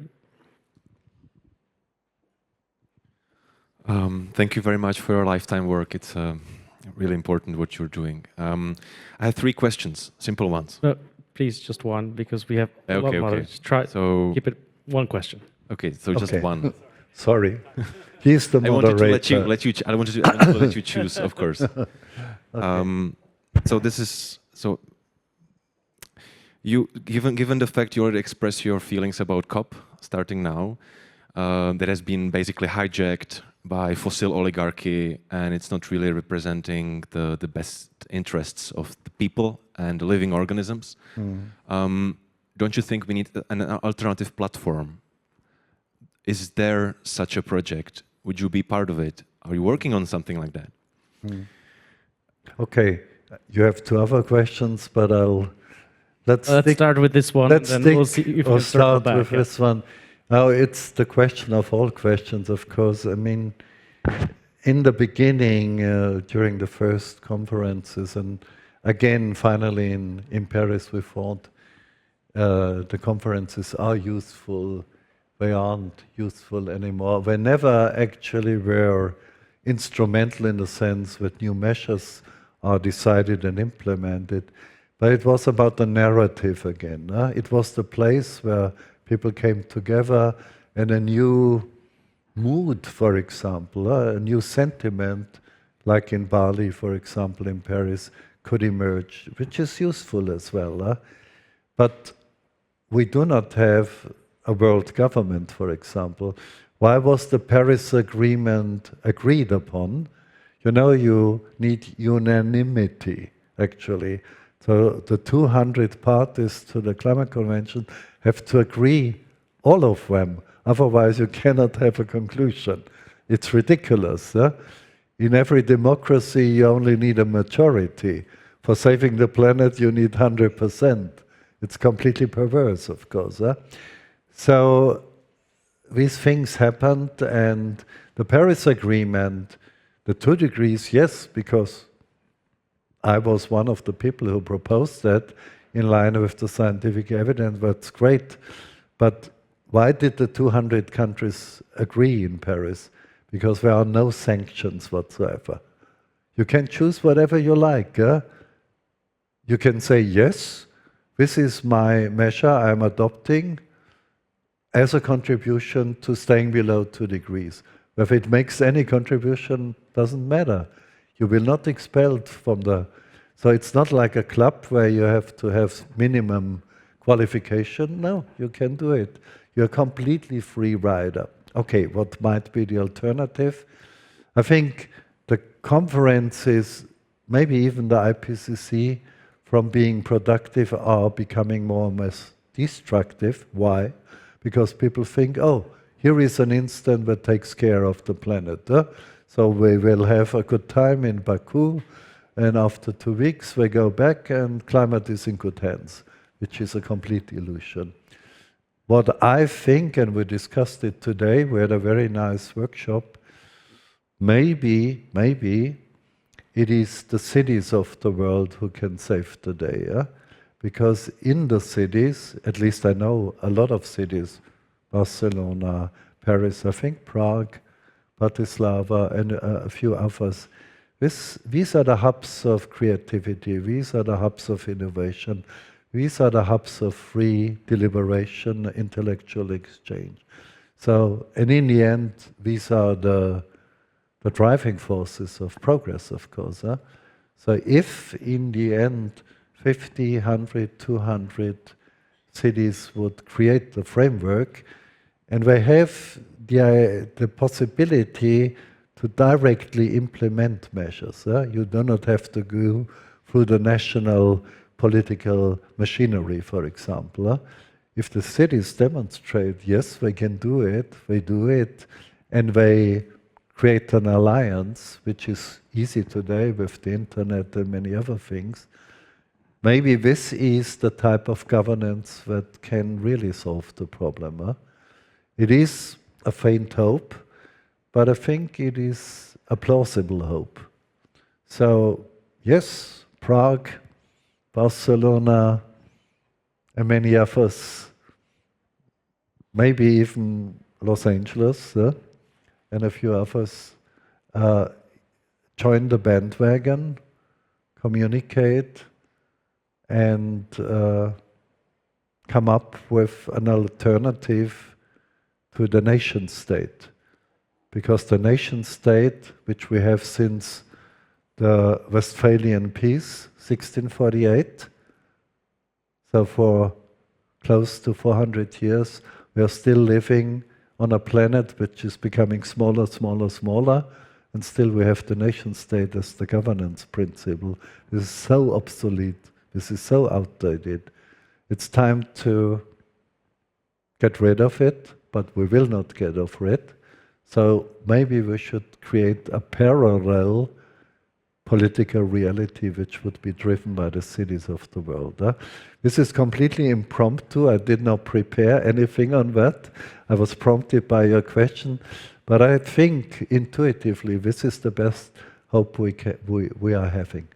Thank you very much for your lifetime work. It's really important what you're doing. I have 3 questions, simple ones. No, please, just one, because we have a lot of others. Try keep it one question. Okay, so just one. Sorry, he's the moderator. I wanted to let you. I wanted to let you choose, of course. So this is so. You given the fact you already express your feelings about COP starting now, that has been basically hijacked by fossil oligarchy, and it's not really representing the best interests of the people and the living organisms. Don't you think we need an alternative platform? Is there such a project? Would you be part of it? Are you working on something like that? Okay, you have 2 other questions, but let's start with this one, and then we'll see if we circle back. With this one. Now, it's the question of all questions, of course. I mean, in the beginning, during the first conferences, and again, finally in Paris, we thought the conferences are useful. They aren't useful anymore. They never actually were instrumental in the sense that new measures are decided and implemented. But it was about the narrative again. It was the place where people came together and a new mood, for example, a new sentiment, like in Bali, for example, in Paris, could emerge, which is useful as well. But we do not have a world government, for example. Why was the Paris Agreement agreed upon? You know, you need unanimity, actually. So the 200 parties to the Climate Convention have to agree, all of them. Otherwise, you cannot have a conclusion. It's ridiculous. In every democracy, you only need a majority. For saving the planet, you need 100%. It's completely perverse, of course. So these things happened, and the Paris Agreement, the 2 degrees, yes, because I was one of the people who proposed that in line with the scientific evidence. That's great. But why did the 200 countries agree in Paris? Because there are no sanctions whatsoever. You can choose whatever you like. You can say, yes, this is my measure I'm adopting as a contribution to staying below 2 degrees. If it makes any contribution, doesn't matter. You will not expelled from the... So it's not like a club where you have to have minimum qualification. No, you can do it. You're a completely free rider. Okay, what might be the alternative? I think the conferences, maybe even the IPCC, from being productive are becoming more and less destructive. Why? Because people think, oh, here is an instant that takes care of the planet. So we will have a good time in Baku, and after 2 weeks we go back and climate is in good hands, which is a complete illusion. What I think, and we discussed it today, we had a very nice workshop, maybe it is the cities of the world who can save the day. Because in the cities, at least I know a lot of cities, Barcelona, Paris, I think Prague, Bratislava, and a few others. These are the hubs of creativity, these are the hubs of innovation, these are the hubs of free deliberation, intellectual exchange. So, and in the end, these are the driving forces of progress, of course. So if in the end 50, 100, 200 cities would create the framework, and they have the possibility to directly implement measures. You do not have to go through the national political machinery, for example. If the cities demonstrate, yes, they can do it, they do it, and they create an alliance, which is easy today with the internet and many other things, maybe this is the type of governance that can really solve the problem. It is a faint hope, but I think it is a plausible hope. So, yes, Prague, Barcelona, and many others, maybe even Los Angeles, and a few others, join the bandwagon, communicate, and come up with an alternative to the nation state. Because the nation state, which we have since the Westphalian Peace, 1648, so for close to 400 years, we are still living on a planet which is becoming smaller, smaller, smaller, and still we have the nation state as the governance principle. This is so obsolete, this is so outdated. It's time to get rid of it, but we will not get rid of it. So maybe we should create a parallel political reality which would be driven by the cities of the world. This is completely impromptu. I did not prepare anything on that. I was prompted by your question, but I think intuitively this is the best hope we are having.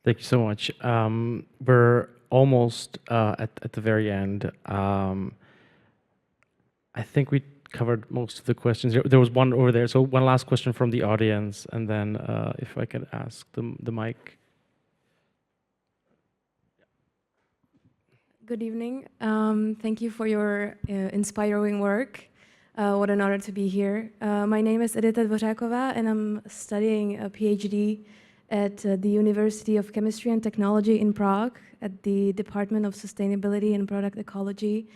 Thank you so much. We're almost at the very end. I think we covered most of the questions. There was one over there. So one last question from the audience, and then if I could ask the mic. Good evening. Thank you for your inspiring work. What an honor to be here. My name is Edita Dvořáková, and I'm studying a PhD at the University of Chemistry and Technology in Prague at the Department of Sustainability and Product Ecology.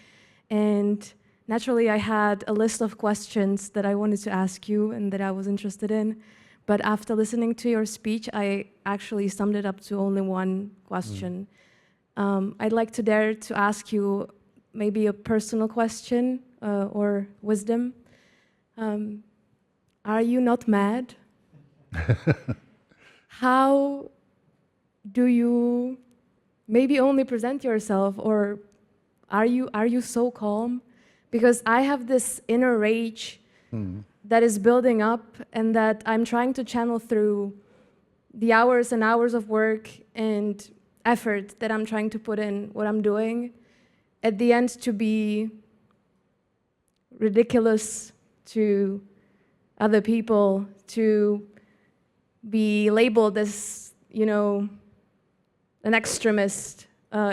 And naturally, I had a list of questions that I wanted to ask you and that I was interested in. But after listening to your speech, I actually summed it up to only one question. I'd like to dare to ask you maybe a personal question or wisdom. Are you not mad? How do you maybe only present yourself, or are you so calm? Because I have this inner rage that is building up and that I'm trying to channel through the hours and hours of work and effort that I'm trying to put in what I'm doing, at the end to be ridiculous to other people, to be labeled as, you know, an extremist,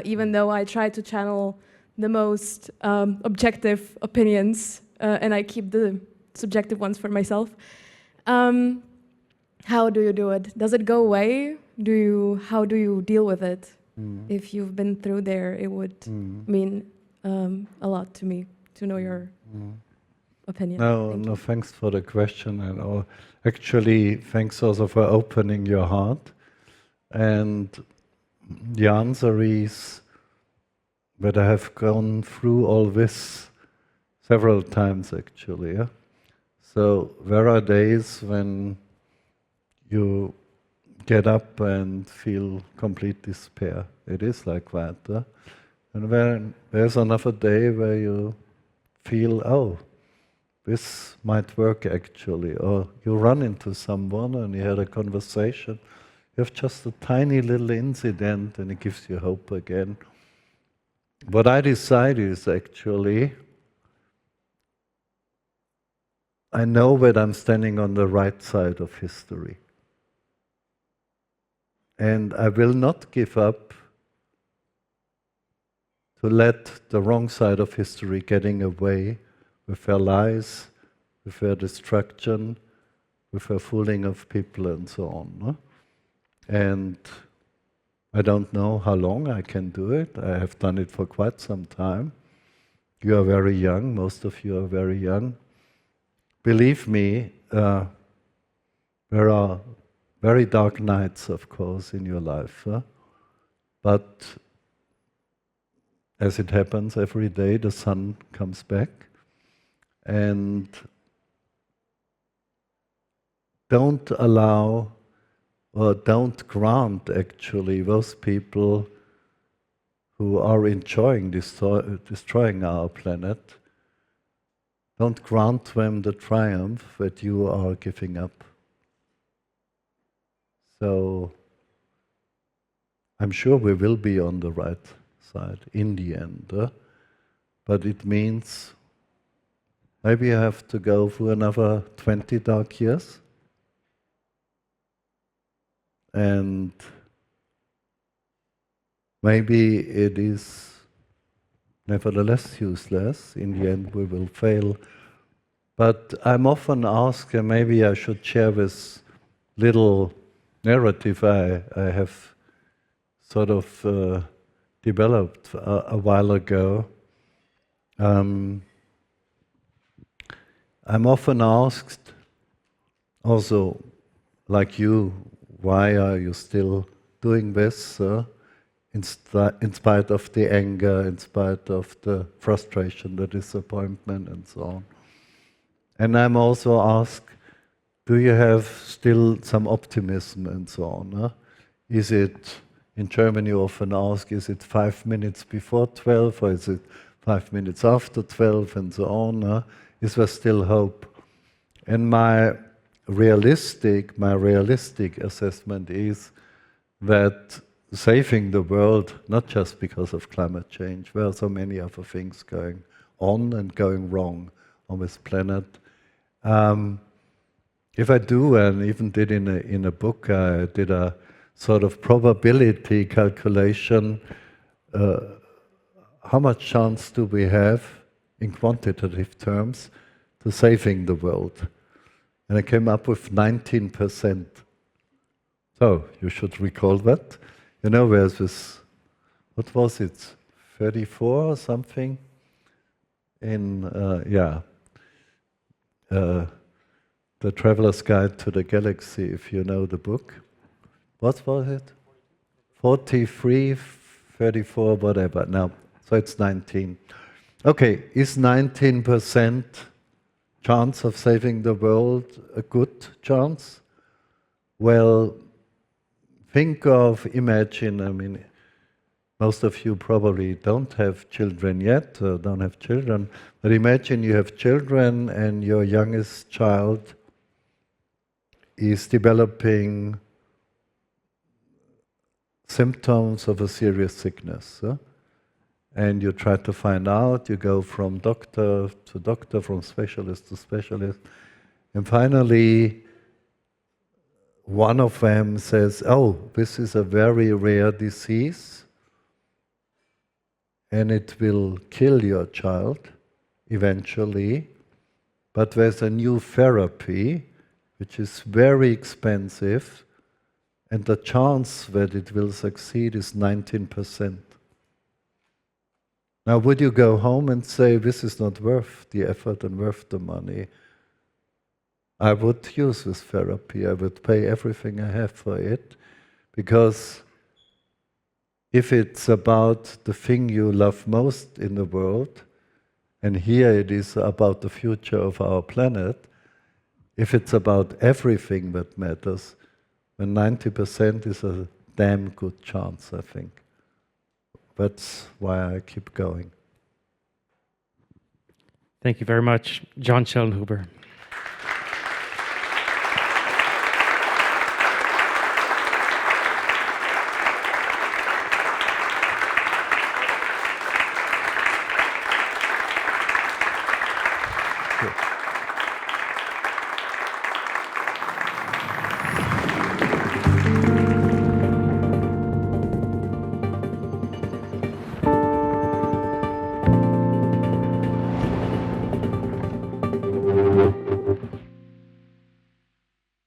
even though I try to channel the most objective opinions, and I keep the subjective ones for myself. How do you do it? Does it go away? How do you deal with it? If you've been through there, it would mean a lot to me to know your opinion. No, thanks for the question, and actually, thanks also for opening your heart. And the answer is that I have gone through all this several times, actually. Yeah? So there are days when you get up and feel complete despair. It is like that. And then there's another day where you feel, oh, this might work actually. Or you run into someone and you had a conversation. You have just a tiny little incident and it gives you hope again. What I decide is actually, I know that I'm standing on the right side of history. And I will not give up to let the wrong side of history getting away with their lies, with their destruction, with their fooling of people and so on. No? And I don't know how long I can do it. I have done it for quite some time. You are very young, most of you are very young. Believe me, there are very dark nights, of course, in your life. But as it happens every day, the sun comes back. And don't allow or don't grant, actually, those people who are enjoying destroying our planet don't grant them the triumph that you are giving up. So I'm sure we will be on the right side in the end, but it means maybe you have to go for another 20 dark years, and maybe it is nevertheless useless. In the end we will fail. But I'm often asked, and maybe I should share this little narrative I have sort of developed a while ago. I'm often asked, also like you, why are you still doing this? In spite of the anger, in spite of the frustration, the disappointment, and so on. And I'm also asked, do you have still some optimism and so on? Is it, in Germany you often ask, is it 5 minutes before 12 or is it 5 minutes after 12 and so on? Is there still hope? And my realistic assessment is that saving the world, not just because of climate change, there are so many other things going on and going wrong on this planet. If I do, and even did in a book, I did a sort of probability calculation. How much chance do we have, in quantitative terms, to saving the world? And I came up with 19%. So, you should recall that. You know, there's this, what was it, 34 or something? The Traveler's Guide to the Galaxy, if you know the book. What was it? 43, 34, whatever. No, so it's 19. Okay, is 19% chance of saving the world a good chance? Well, imagine, I mean, most of you probably don't have children yet, or don't have children, but imagine you have children and your youngest child is developing symptoms of a serious sickness. And you try to find out, you go from doctor to doctor, from specialist to specialist, and finally one of them says, oh, this is a very rare disease and it will kill your child eventually, but there's a new therapy which is very expensive and the chance that it will succeed is 19%. Now, would you go home and say, this is not worth the effort and worth the money? I would use this therapy. I would pay everything I have for it, because if it's about the thing you love most in the world, and here it is about the future of our planet, if it's about everything that matters, then 90% is a damn good chance, I think. That's why I keep going. Thank you very much, John Schellnhuber.